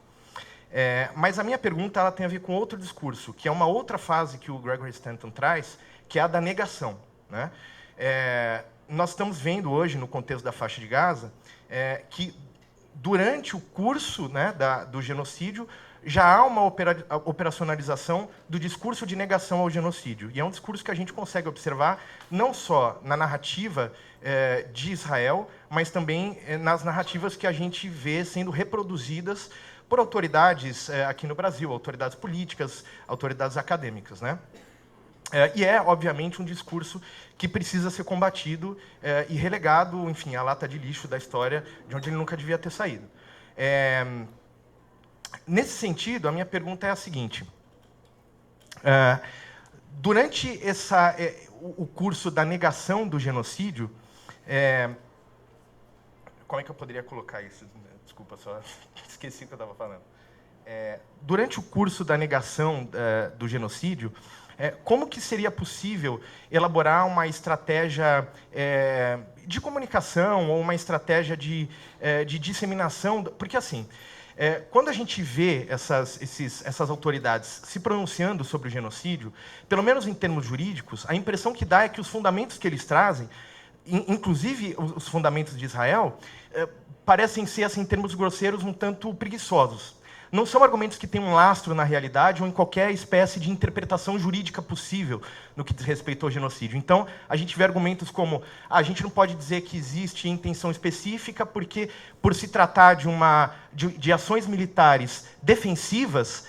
Mas a minha pergunta ela tem a ver com outro discurso, que é uma outra fase que o Gregory Stanton traz, que é a da negação, né? Nós estamos vendo hoje, no contexto da faixa de Gaza, que durante o curso, né, do genocídio, já há uma operacionalização do discurso de negação ao genocídio. E é um discurso que a gente consegue observar não só na narrativa de Israel, mas também nas narrativas que a gente vê sendo reproduzidas por autoridades aqui no Brasil, autoridades políticas, autoridades acadêmicas, né? E é, obviamente, um discurso que precisa ser combatido e relegado, enfim, à lata de lixo da história, de onde ele nunca devia ter saído. Nesse sentido, a minha pergunta é a seguinte. Durante o curso da negação do genocídio, como é que eu poderia colocar isso? Desculpa, só esqueci o que eu estava falando. Durante o curso da negação do genocídio, como que seria possível elaborar uma estratégia de comunicação ou uma estratégia de disseminação? Porque, assim, quando a gente vê essas autoridades se pronunciando sobre o genocídio, pelo menos em termos jurídicos, a impressão que dá é que os fundamentos que eles trazem, inclusive os fundamentos de Israel, parecem ser, assim, em termos grosseiros, um tanto preguiçosos. Não são argumentos que têm um lastro na realidade ou em qualquer espécie de interpretação jurídica possível no que diz respeito ao genocídio. Então, a gente vê argumentos como a gente não pode dizer que existe intenção específica porque, por se tratar de ações militares defensivas,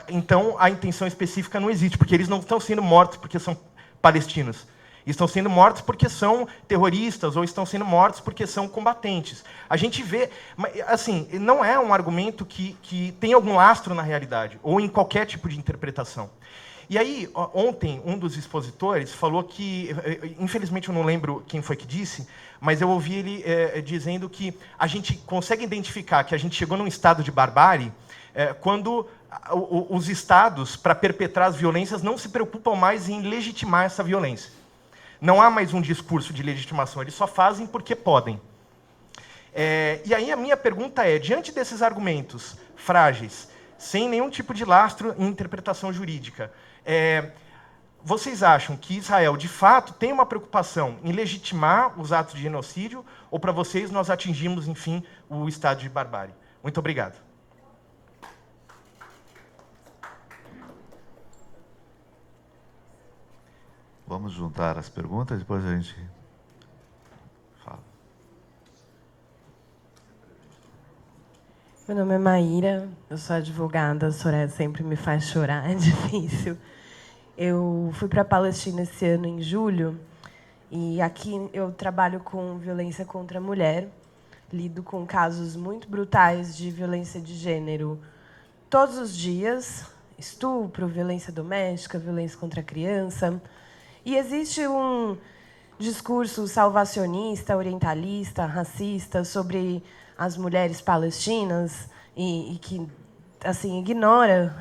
então a intenção específica não existe, porque eles não estão sendo mortos porque são palestinos. Estão sendo mortos porque são terroristas ou estão sendo mortos porque são combatentes. A gente vê, assim, não é um argumento que tem algum lastro na realidade ou em qualquer tipo de interpretação. E aí, ontem, um dos expositores falou que, infelizmente eu não lembro quem foi que disse, mas eu ouvi ele dizendo que a gente consegue identificar que a gente chegou num estado de barbárie quando os estados, para perpetrar as violências, não se preocupam mais em legitimar essa violência. Não há mais um discurso de legitimação, eles só fazem porque podem. E aí a minha pergunta é, diante desses argumentos frágeis, sem nenhum tipo de lastro em interpretação jurídica, vocês acham que Israel, de fato, tem uma preocupação em legitimar os atos de genocídio, ou para vocês nós atingimos, enfim, o estado de barbárie? Muito obrigado.
Vamos juntar as perguntas, depois a gente fala.
Meu nome é Maíra, eu sou advogada, a Soraya sempre me faz chorar, é difícil. Eu fui para a Palestina esse ano, em julho, e aqui eu trabalho com violência contra a mulher, lido com casos muito brutais de violência de gênero todos os dias, estupro, violência doméstica, violência contra a criança. E existe um discurso salvacionista, orientalista, racista sobre as mulheres palestinas e que, assim, ignora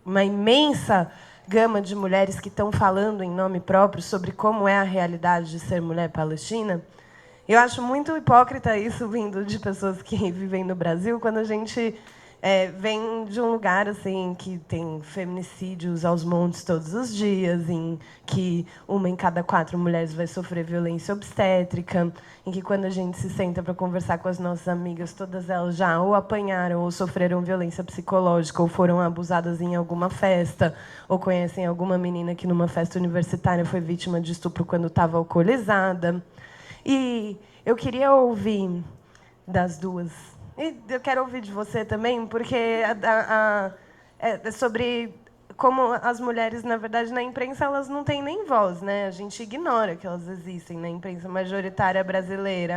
uma imensa gama de mulheres que estão falando em nome próprio sobre como é a realidade de ser mulher palestina. Eu acho muito hipócrita isso vindo de pessoas que vivem no Brasil, quando a gente vem de um lugar assim que tem feminicídios aos montes todos os dias, em que 1 em cada 4 mulheres vai sofrer violência obstétrica, em que quando a gente se senta para conversar com as nossas amigas, todas elas já ou apanharam ou sofreram violência psicológica ou foram abusadas em alguma festa, ou conhecem alguma menina que numa festa universitária foi vítima de estupro quando estava alcoolizada. E eu queria ouvir das duas. E eu quero ouvir de você também, porque é sobre como as mulheres, na verdade, na imprensa, elas não têm nem voz, né? A gente ignora que elas existem na imprensa majoritária brasileira.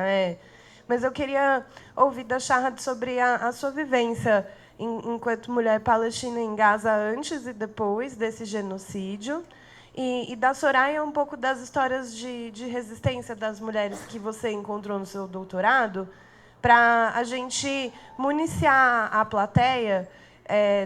Mas eu queria ouvir da Shahad sobre a sua vivência enquanto mulher palestina em Gaza antes e depois desse genocídio. E da Soraya, um pouco das histórias de resistência das mulheres que você encontrou no seu doutorado, para a gente municiar a plateia,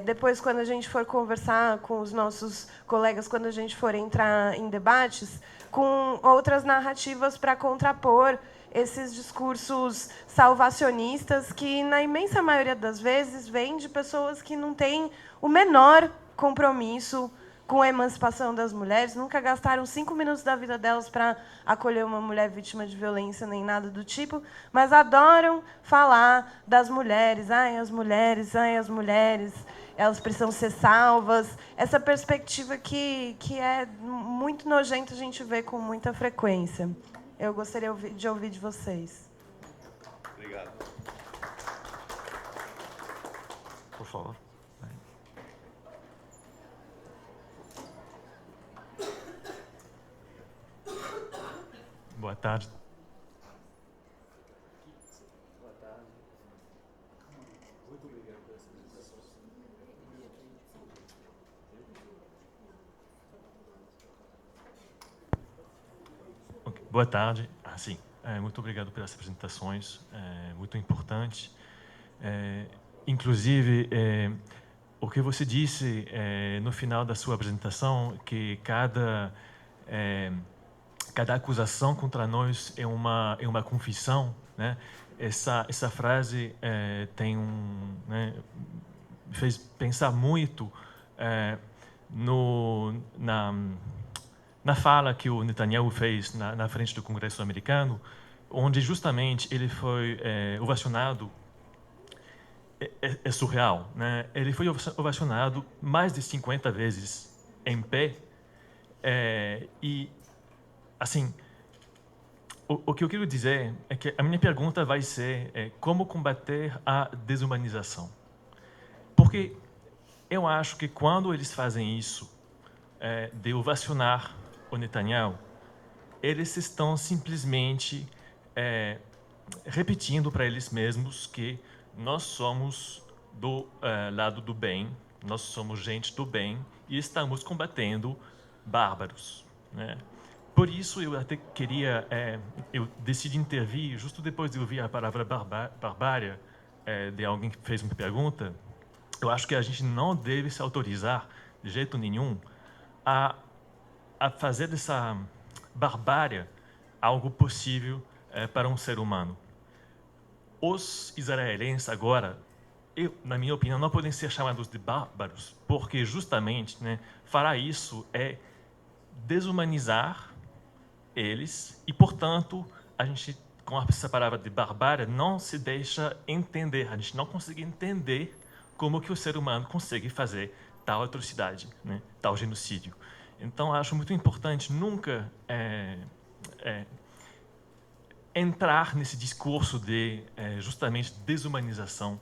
depois, quando a gente for conversar com os nossos colegas, quando a gente for entrar em debates, com outras narrativas para contrapor esses discursos salvacionistas que, na imensa maioria das vezes, vêm de pessoas que não têm o menor compromisso com a emancipação das mulheres, nunca gastaram 5 minutos da vida delas para acolher uma mulher vítima de violência, nem nada do tipo, mas adoram falar das mulheres. As mulheres, elas precisam ser salvas. Essa perspectiva que é muito nojenta a gente vê com muita frequência. Eu gostaria de ouvir de vocês.
Obrigado. favor.
Boa tarde. Boa tarde. Sim, muito obrigado pelas apresentações, muito importante. Inclusive, o que você disse no final da sua apresentação, que cada acusação contra nós é uma confissão, né? Essa frase tem me fez pensar muito na fala que o Netanyahu fez na frente do Congresso americano, onde justamente ele foi ovacionado. É surreal, né? Ele foi ovacionado mais de 50 vezes em pé, e assim, o que eu quero dizer é que a minha pergunta vai ser como combater a desumanização. Porque eu acho que quando eles fazem isso, de ovacionar o Netanyahu, eles estão simplesmente repetindo para eles mesmos que nós somos do lado do bem, nós somos gente do bem e estamos combatendo bárbaros, né? Por isso eu até queria, eu decidi intervir justo depois de ouvir a palavra barbárie de alguém que fez uma pergunta. Eu acho que a gente não deve se autorizar de jeito nenhum a fazer dessa barbárie algo possível para um ser humano. Os israelenses agora, na minha opinião, não podem ser chamados de bárbaros, porque justamente, né, fará isso é desumanizar eles e, portanto, a gente, com essa palavra de barbárie, não se deixa entender, a gente não consegue entender como que o ser humano consegue fazer tal atrocidade, né, tal genocídio. Então, acho muito importante nunca entrar nesse discurso de justamente desumanização.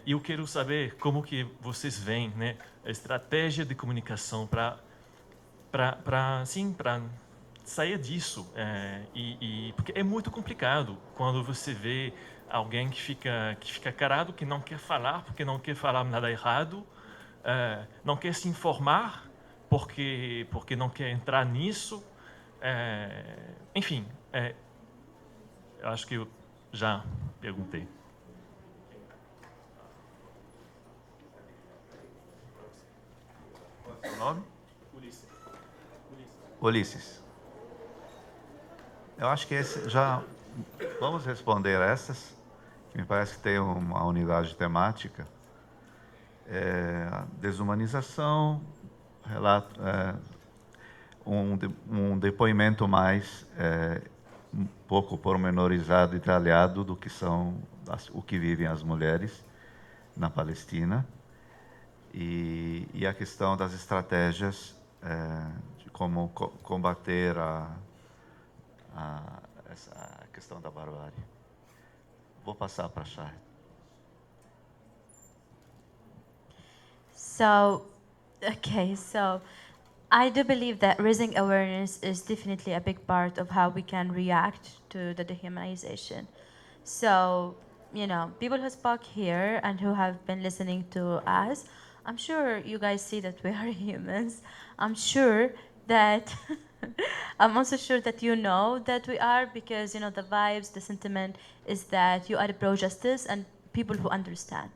E eu quero saber como que vocês veem, né, a estratégia de comunicação para sair disso, porque é muito complicado quando você vê alguém que fica calado, que não quer falar porque não quer falar nada errado, não quer se informar porque não quer entrar nisso, enfim, eu acho que eu já perguntei.
Qual é o seu nome? Ulisses. Eu acho que já vamos responder essas, que me parece que tem uma unidade temática. A desumanização, um depoimento mais um pouco pormenorizado e detalhado do que são o que vivem as mulheres na Palestina, e a questão das estratégias de como combater essa questão da barbárie. Vou passar para a Shahid.
So I do believe that raising awareness is definitely a big part of how we can react to the dehumanization. So, people who spoke here and who have been listening to us, I'm sure you guys see that we are humans. I'm sure that I'm also sure that you know that we are, because the vibes, the sentiment is that you are pro-justice and people who understand.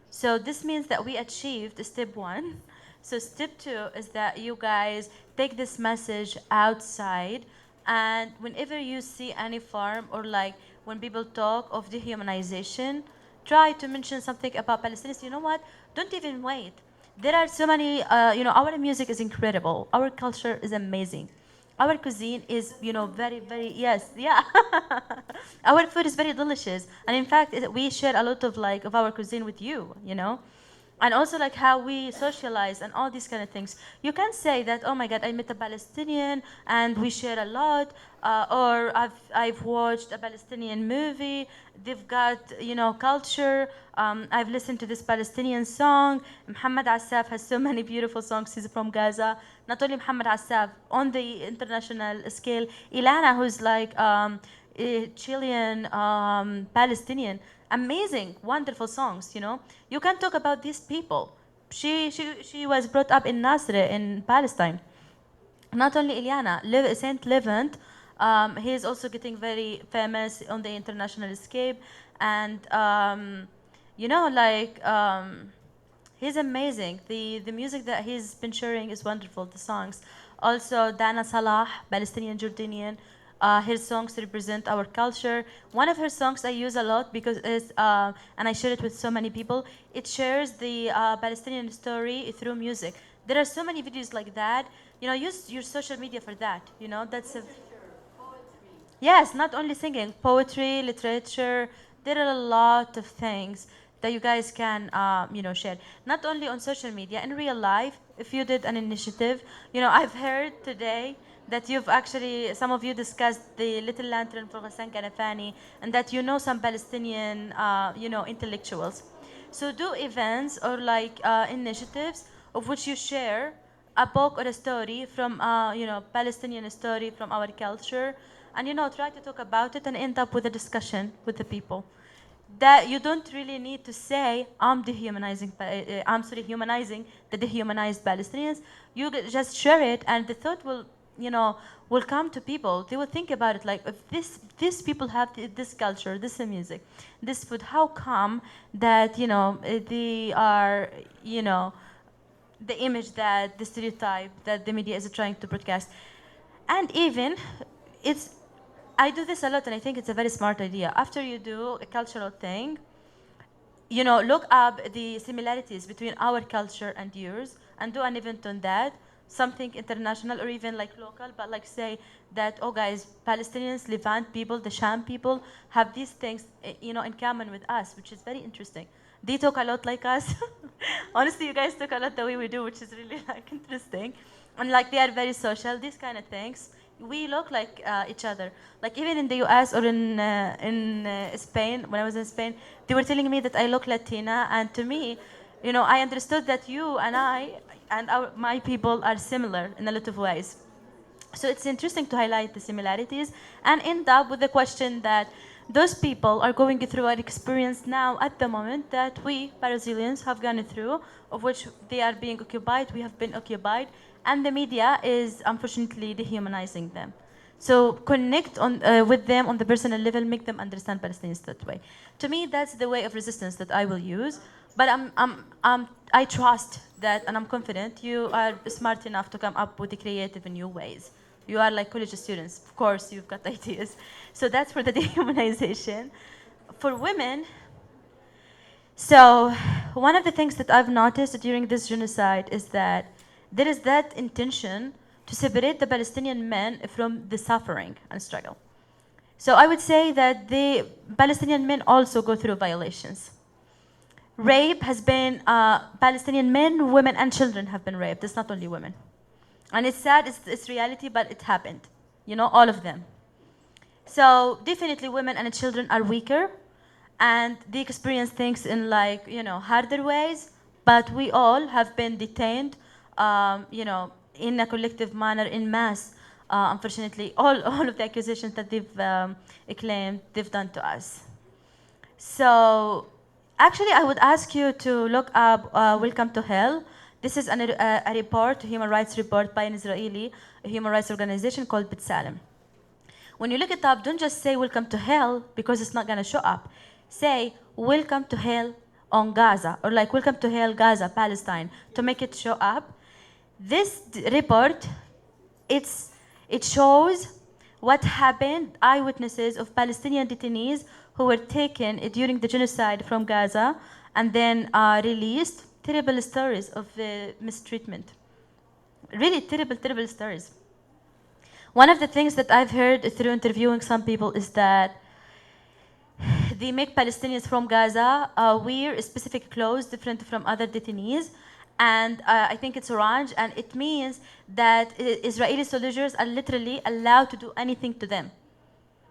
So this means that we achieved step 1. So step 2 is that you guys take this message outside, and whenever you see any farm or like when people talk of dehumanization, try to mention something about Palestinians. You know what? Don't even wait. There are so many, our music is incredible. Our culture is amazing. Our cuisine is, very, very, yes, yeah. Our food is very delicious. And in fact, we share a lot of our cuisine with you, and also like how we socialize and all these kind of things. You can say that, oh my God, I met a Palestinian and we share a lot, or I've watched a Palestinian movie. They've got, you know, culture. I've listened to this Palestinian song. Muhammad Assaf has so many beautiful songs. He's from Gaza. Not only Muhammad Assaf, on the international scale, Ilana, who's like a Chilean Palestinian. Amazing, wonderful songs, you know. You can talk about these people. She was brought up in Nasr in Palestine. Not only Ilyana, Saint Levant, he is also getting very famous on the international scale. And, you know, like, he's amazing. The music that he's been sharing is wonderful, the songs. Also, Dana Salah, Palestinian Jordanian, her songs represent our culture. One of her songs I use a lot because it's, and I share it with so many people, it shares the Palestinian story through music. There are so many videos like that. You know, use your social media for that. You know, that's a... Yes, not only singing, poetry, literature. There are a lot of things that you guys can, you know, share. Not only on social media, in real life, if you did an initiative. You know, I've heard today that you've actually, some of you discussed the Little Lantern for Ghassan Kanafani, and that you know some Palestinian, you know, intellectuals. So do events or like initiatives of which you share a book or a story from, you know, Palestinian story from our culture, and, you know, try to talk about it and end up with a discussion with the people. That you don't really need to say, I'm dehumanizing, humanizing the dehumanized Palestinians. You just share it, and the thought will, you know, will come to people. They will think about it like, if these people have this culture, this music, this food, how come that, you know, they are, you know, the image that the stereotype that the media is trying to broadcast. And even, I do this a lot, and I think it's a very smart idea. After you do a cultural thing, you know, look up the similarities between our culture and yours, and do an event on that, something international or even like local, but like say that, oh guys, Palestinians, Levant people, the Sham people have these things, you know, in common with us, which is very interesting. They talk a lot like us. Honestly, you guys talk a lot the way we do, which is really like interesting. And like they are very social, these kind of things. We look like each other. Like even in the US or in Spain, when I was in Spain, they were telling me that I look Latina, and to me, you know, I understood that you and I and my people are similar in a lot of ways. So it's interesting to highlight the similarities and end up with the question that those people are going through an experience now at the moment that we, Brazilians, have gone through, of which they are being occupied, we have been occupied, and the media is unfortunately dehumanizing them. So connect with them on the personal level, make them understand Palestinians that way. To me, that's the way of resistance that I will use. But I trust that, and I'm confident you are smart enough to come up with the creative and new ways. You are like college students. Of course, you've got ideas. So that's for the dehumanization. For women, so one of the things that I've noticed during this genocide is that there is that intention to separate the Palestinian men from the suffering and struggle. So I would say that the Palestinian men also go through violations. Rape has been, Palestinian men, women, and children have been raped. It's not only women. And it's sad, it's reality, but it happened. You know, all of them. So definitely women and children are weaker, and they experience things in like, you know, harder ways, but we all have been detained, you know, in a collective manner, in mass. Unfortunately, all of the accusations that they've claimed, they've done to us. So actually, I would ask you to look up Welcome to Hell. This is a report, a human rights report by an Israeli human rights organization called B'Tselem. When you look it up, don't just say Welcome to Hell because it's not going to show up. Say Welcome to Hell on Gaza, or like Welcome to Hell Gaza, Palestine, to make it show up. This report, it shows what happened, eyewitnesses of Palestinian detainees who were taken during the genocide from Gaza and then released. Terrible stories of mistreatment. Really terrible, terrible stories. One of the things that I've heard through interviewing some people is that they make Palestinians from Gaza wear specific clothes different from other detainees. And I think it's orange, and it means that Israeli soldiers are literally allowed to do anything to them.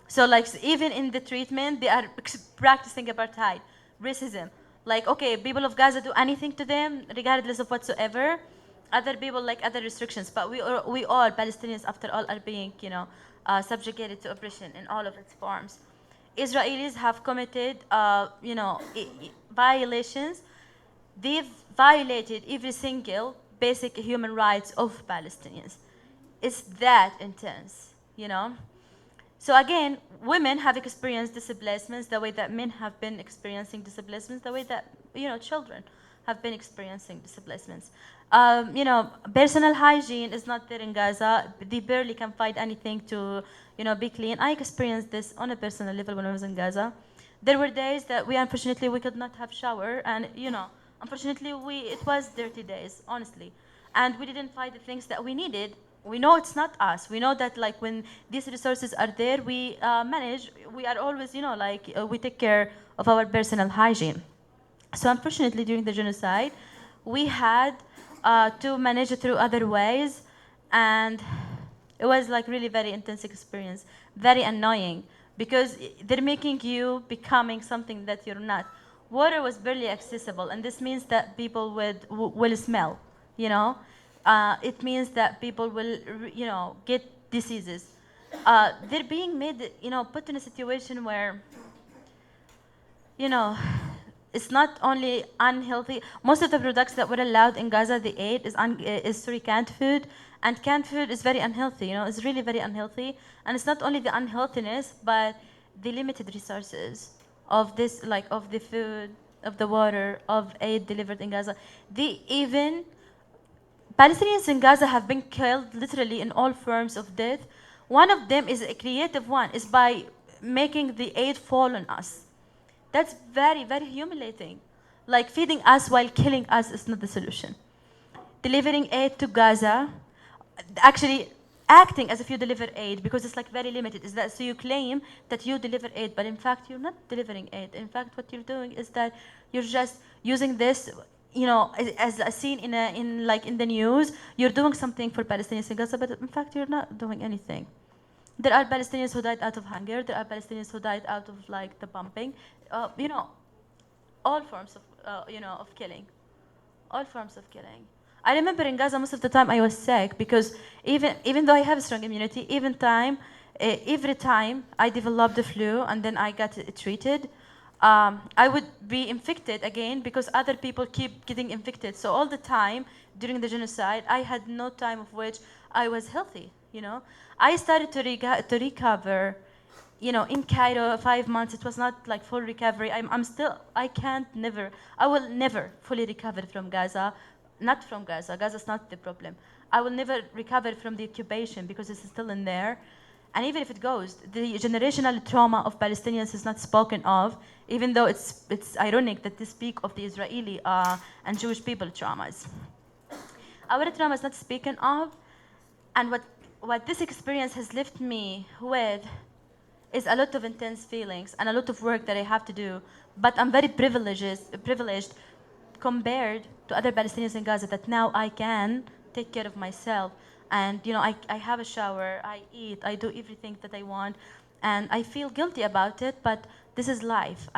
So like even in the treatment, they are practicing apartheid, racism. Like, okay, people of Gaza do anything to them, regardless of whatsoever. Other people like other restrictions, but we all, Palestinians after all, are being, subjugated to oppression in all of its forms. Israelis have committed, violations. They've violated every single basic human rights of Palestinians. It's that intense, So again, women have experienced displacements the way that men have been experiencing displacements, the way that, children have been experiencing displacements. Personal hygiene is not there in Gaza. They barely can find anything to, be clean. I experienced this on a personal level when I was in Gaza. There were days that unfortunately, we could not have shower, and, unfortunately, it was dirty days, honestly. And we didn't find the things that we needed. We know it's not us. We know that, like, when these resources are there, we manage. We are always, we take care of our personal hygiene. So unfortunately, during the genocide, we had to manage it through other ways. And it was, like, really very intense experience, very annoying, because they're making you becoming something that you're not. Water was barely accessible, and this means that people will smell, It means that people will, get diseases. They're being made, put in a situation where, it's not only unhealthy. Most of the products that were allowed in Gaza, they ate, is canned food. And canned food is very unhealthy, It's really very unhealthy. And it's not only the unhealthiness, but the limited resources of this, like of the food, of the water, of aid delivered in Gaza. Palestinians in Gaza have been killed literally in all forms of death. One of them is a creative one, is by making the aid fall on us. That's very, very humiliating. Like, feeding us while killing us is not the solution. Delivering aid to Gaza, actually acting as if you deliver aid, because it's like very limited, is that so you claim that you deliver aid, but in fact you're not delivering aid. In fact, what you're doing is that you're just using this, as a scene in the news. You're doing something for Palestinians in Gaza, but in fact you're not doing anything. There are Palestinians who died out of hunger. There are Palestinians who died out of the bombing. All forms of of killing. All forms of killing. I remember in Gaza most of the time I was sick, because even though I have a strong immunity, every time I developed the flu and then I got treated, I would be infected again because other people keep getting infected. So all the time during the genocide, I had no time of which I was healthy. I started to recover. In Cairo, 5 months, it was not like full recovery. I will never fully recover from Gaza. Not from Gaza. Gaza's not the problem. I will never recover from the occupation because it's still in there. And even if it goes, the generational trauma of Palestinians is not spoken of, even though it's ironic that they speak of the Israeli and Jewish people traumas. Our trauma is not spoken of, and what this experience has left me with is a lot of intense feelings and a lot of work that I have to do. But I'm very privileged compared to other Palestinians in Gaza, that now I can take care of myself. And I have a shower, I eat, I do everything that I want, and I feel guilty about it, but this is life.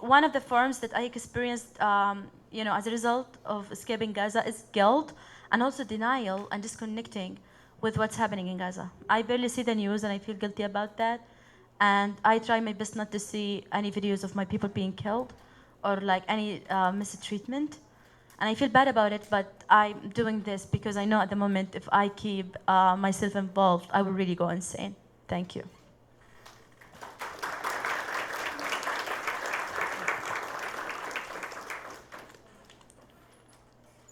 One of the forms that I experienced as a result of escaping Gaza is guilt, and also denial and disconnecting with what's happening in Gaza. I barely see the news and I feel guilty about that. And I try my best not to see any videos of my people being killed or like any mistreatment. And I feel bad about it, but I'm doing this because I know at the moment if I keep myself involved, I will really go insane. Thank you.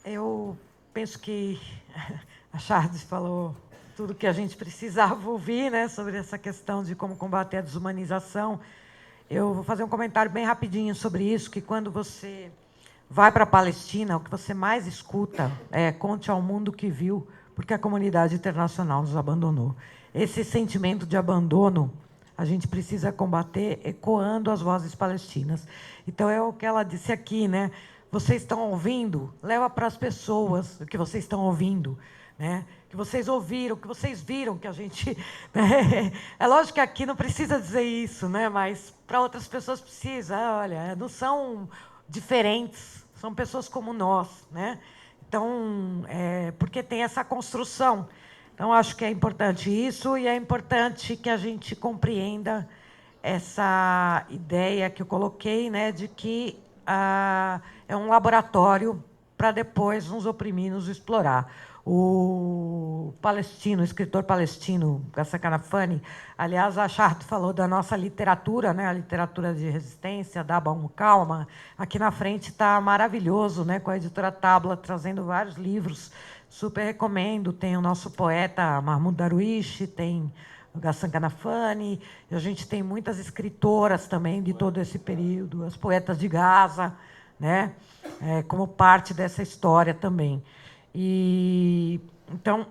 Eu penso que a Charles falou tudo que a gente precisava ouvir, né, sobre essa questão de como combater a desumanização. Eu vou fazer um comentário bem rapidinho sobre isso, que quando você vai para a Palestina, o que você mais escuta é conte ao mundo o que viu, porque a comunidade internacional nos abandonou. Esse sentimento de abandono a gente precisa combater ecoando as vozes palestinas. Então, é o que ela disse aqui, né? Vocês estão ouvindo? Leva para as pessoas o que vocês estão ouvindo, né? Que vocês ouviram, que vocês viram, que a gente... Né? É lógico que aqui não precisa dizer isso, né? Mas para outras pessoas precisa. Olha, não são diferentes, são pessoas como nós, né? Então, porque tem essa construção. Então, acho que é importante isso e é importante que a gente compreenda essa ideia que eu coloquei, né, de que é um laboratório para depois nos oprimir, nos explorar. O escritor palestino, Ghassan Kanafani, aliás, a Charto falou da nossa literatura, né, a literatura de resistência, da Baum-Kalman. Aqui na frente está maravilhoso, né, com a editora Tabla, trazendo vários livros. Super recomendo. Tem o nosso poeta Mahmoud Darwish, tem o Ghassan Kanafani, e a gente tem muitas escritoras também de todo esse período, as poetas de Gaza, né, como parte dessa história também. E então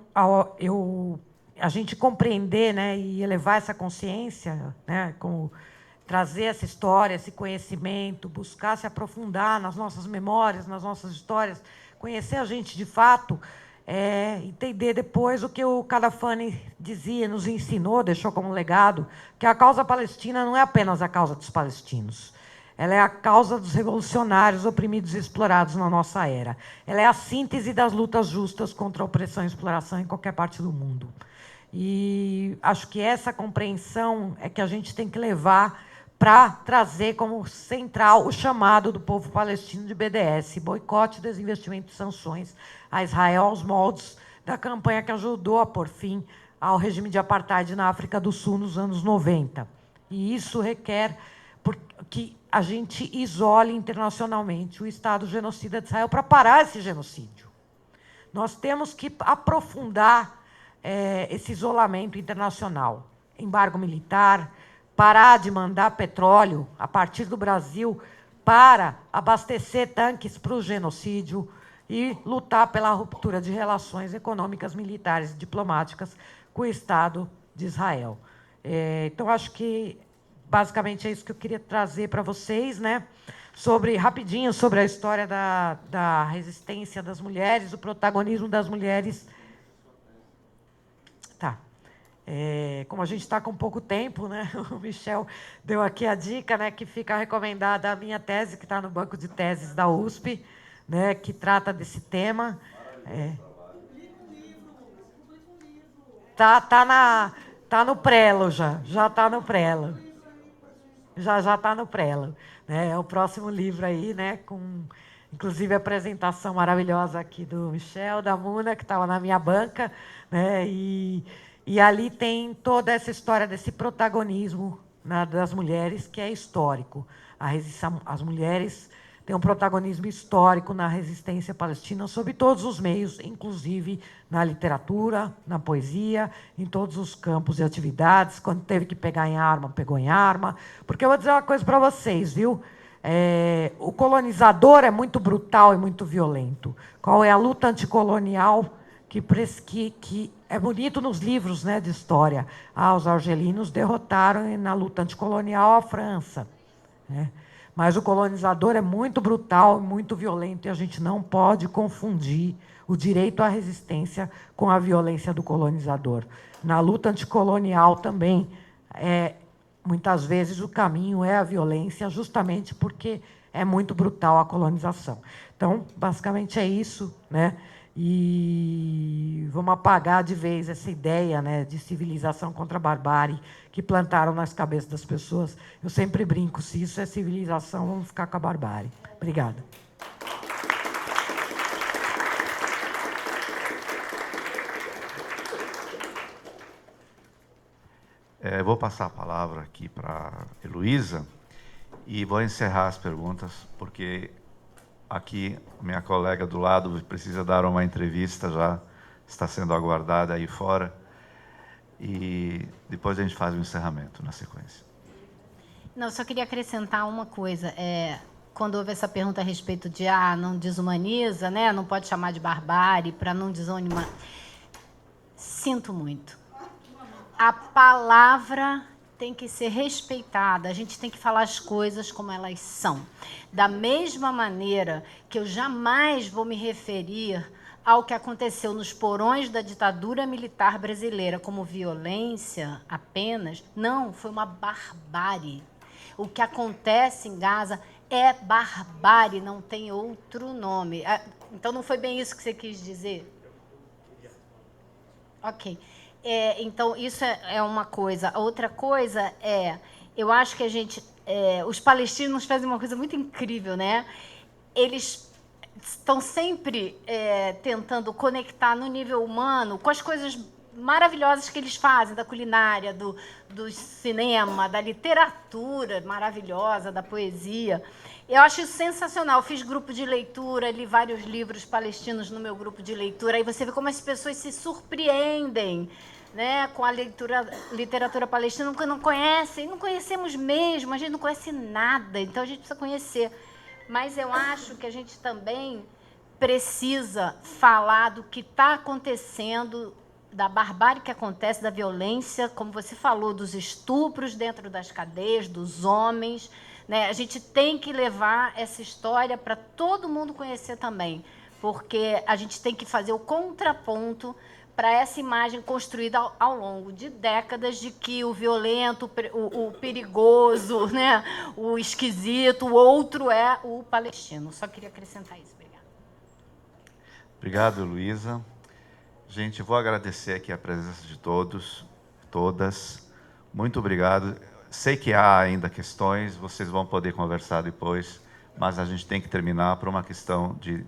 a gente compreender, né, e elevar essa consciência, né, como trazer essa história, esse conhecimento, buscar se aprofundar nas nossas memórias, nas nossas histórias, conhecer a gente de fato, entender depois o que o Kanafani dizia, nos ensinou, deixou como legado, que a causa palestina não é apenas a causa dos palestinos. Ela é a causa dos revolucionários oprimidos e explorados na nossa era. Ela é a síntese das lutas justas contra a opressão e exploração em qualquer parte do mundo. E acho que essa compreensão é que a gente tem que levar para trazer como central o chamado do povo palestino de BDS, boicote, desinvestimento e sanções a Israel aos moldes da campanha que ajudou a pôr fim ao regime de apartheid na África do Sul nos anos 90. E isso requer que a gente isole internacionalmente o Estado genocida de Israel para parar esse genocídio. Nós temos que aprofundar esse isolamento internacional. Embargo militar, parar de mandar petróleo a partir do Brasil para abastecer tanques para o genocídio e lutar pela ruptura de relações econômicas, militares e diplomáticas com o Estado de Israel. Então, acho que basicamente é isso que eu queria trazer para vocês, né? Rapidinho sobre a história da resistência das mulheres, o protagonismo das mulheres. Tá. Como a gente está com pouco tempo, né? O Michel deu aqui a dica, né? Que fica recomendada a minha tese, que está no banco de teses da USP, né? Que trata desse tema. Tá no prelo já está no prelo. Já está no prelo, né? É o próximo livro aí, né? Com, inclusive, a apresentação maravilhosa aqui do Michel, da Muna, que estava na minha banca, né? E ali tem toda essa história desse protagonismo, né, das mulheres, que é histórico. As mulheres têm um protagonismo histórico na resistência palestina, sob todos os meios, inclusive na literatura, na poesia, em todos os campos e atividades. Quando teve que pegar em arma, pegou em arma. Porque eu vou dizer uma coisa para vocês, viu? O colonizador é muito brutal e muito violento. Qual é a luta anticolonial que é bonito nos livros, né, de história? Os argelinos derrotaram na luta anticolonial a França, né? Mas o colonizador é muito brutal, muito violento, e a gente não pode confundir o direito à resistência com a violência do colonizador. Na luta anticolonial também, muitas vezes, o caminho é a violência, justamente porque é muito brutal a colonização. Então, basicamente, é isso, né? E vamos apagar de vez essa ideia, né, de civilização contra a barbárie que plantaram nas cabeças das pessoas. Eu sempre brinco, se isso é civilização, vamos ficar com a barbárie. Obrigada.
Vou passar a palavra aqui para a Heloísa e vou encerrar as perguntas, porque aqui minha colega do lado precisa dar uma entrevista, já está sendo aguardada aí fora, e depois a gente faz o encerramento na sequência.
Não, só queria acrescentar uma coisa. Quando houve essa pergunta a respeito de não desumaniza, né? Não pode chamar de barbárie para não desanimar. Sinto muito. A palavra tem que ser respeitada, a gente tem que falar as coisas como elas são. Da mesma maneira que eu jamais vou me referir ao que aconteceu nos porões da ditadura militar brasileira como violência apenas, não, foi uma barbárie. O que acontece em Gaza é barbárie, não tem outro nome. Então, não foi bem isso que você quis dizer? Ok. Então, isso é uma coisa. A outra coisa eu acho que os palestinos fazem uma coisa muito incrível, né? Eles estão sempre tentando conectar no nível humano com as coisas maravilhosas que eles fazem, da culinária, do cinema, da literatura maravilhosa, da poesia. Eu acho isso sensacional. Eu fiz grupo de leitura, li vários livros palestinos no meu grupo de leitura. Aí você vê como as pessoas se surpreendem, né, com a literatura palestina, que não conhecem, não conhecemos mesmo, a gente não conhece nada, então a gente precisa conhecer. Mas eu acho que a gente também precisa falar do que está acontecendo, da barbárie que acontece, da violência, como você falou, dos estupros dentro das cadeias, dos homens, né? A gente tem que levar essa história para todo mundo conhecer também, porque a gente tem que fazer o contraponto para essa imagem construída ao longo de décadas de que o violento, o perigoso, né, o esquisito, o outro é o palestino. Só queria acrescentar isso. Obrigada.
Obrigado, Luísa. Gente, vou agradecer aqui a presença de todos, todas. Muito obrigado. Sei que há ainda questões, vocês vão poder conversar depois, mas a gente tem que terminar por uma questão de...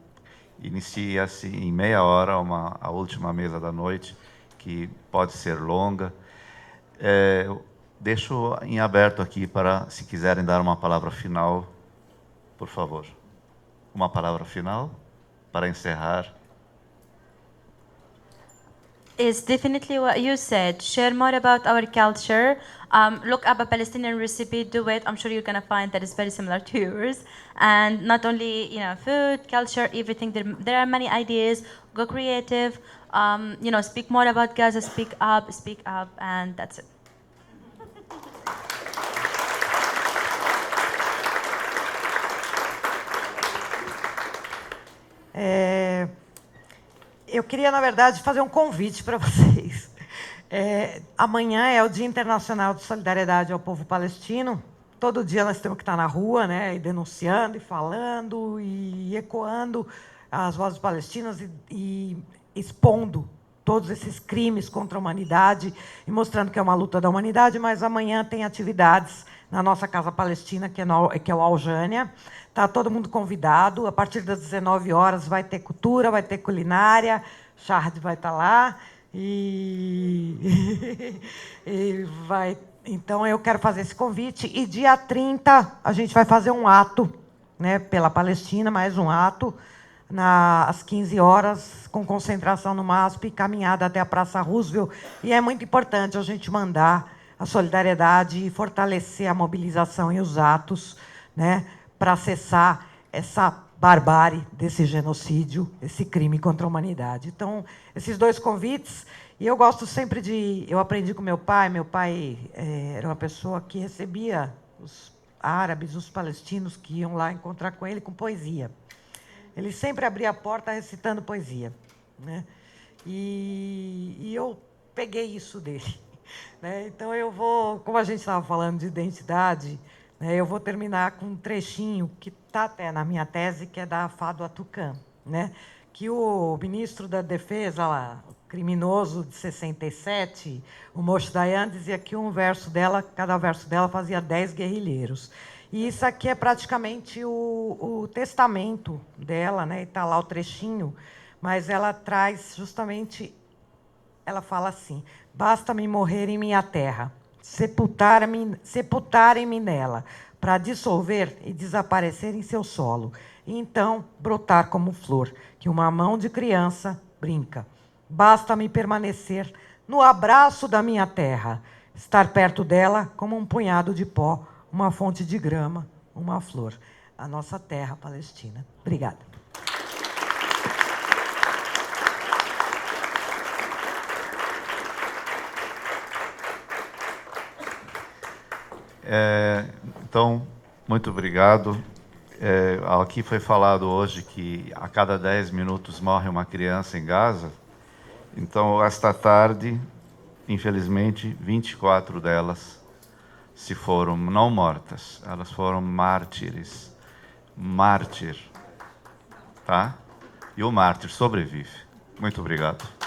Inicia-se em meia hora a última mesa da noite, que pode ser longa. Deixo em aberto aqui para, se quiserem dar uma palavra final, por favor. Uma palavra final para encerrar.
Is definitely what you said. Share more about our culture. Look up a Palestinian recipe, do it. I'm sure you're gonna find that it's very similar to yours. And not only food, culture, everything. There are many ideas. Go creative. Speak more about Gaza. Speak up, and that's it.
Eu queria, na verdade, fazer um convite para vocês. Amanhã é o Dia Internacional de Solidariedade ao Povo Palestino. Todo dia nós temos que estar na rua, né, e denunciando, e falando, e ecoando as vozes palestinas e expondo todos esses crimes contra a humanidade e mostrando que é uma luta da humanidade. Mas amanhã tem atividades na nossa Casa Palestina, que é o Aljânia. Está todo mundo convidado. A partir das 19 horas vai ter cultura, vai ter culinária. Shahd vai estar lá. Então, eu quero fazer esse convite. E dia 30, a gente vai fazer um ato, né, pela Palestina, mais um ato, às 15 horas, com concentração no MASP e caminhada até a Praça Roosevelt. E é muito importante a gente mandar a solidariedade e fortalecer a mobilização e os atos, né, para cessar essa barbárie desse genocídio, esse crime contra a humanidade. Então, esses dois convites, e eu gosto sempre de... Eu aprendi com meu pai era uma pessoa que recebia os árabes, os palestinos que iam lá encontrar com ele com poesia. Ele sempre abria a porta recitando poesia, né? E eu peguei isso dele, né? Então, eu vou... Como a gente estava falando de identidade... Eu vou terminar com um trechinho que está até na minha tese, que é da Fado Atucan, né? Que o ministro da Defesa, lá, o criminoso de 67, o Moshe Dayan, dizia que cada verso dela fazia 10 guerrilheiros. E isso aqui é praticamente o testamento dela, né? E está lá o trechinho, mas ela traz justamente... Ela fala assim: basta-me morrer em minha terra, sepultarem-me nela, para dissolver e desaparecer em seu solo, e então brotar como flor, que uma mão de criança brinca. Basta-me permanecer no abraço da minha terra, estar perto dela como um punhado de pó, uma fonte de grama, uma flor. A nossa terra palestina. Obrigada.
Então, muito obrigado. Aqui foi falado hoje que a cada 10 minutos morre uma criança em Gaza. Então, esta tarde, infelizmente, 24 delas se foram não mortas, elas foram mártires. Mártir. Tá? E o mártir sobrevive. Muito obrigado.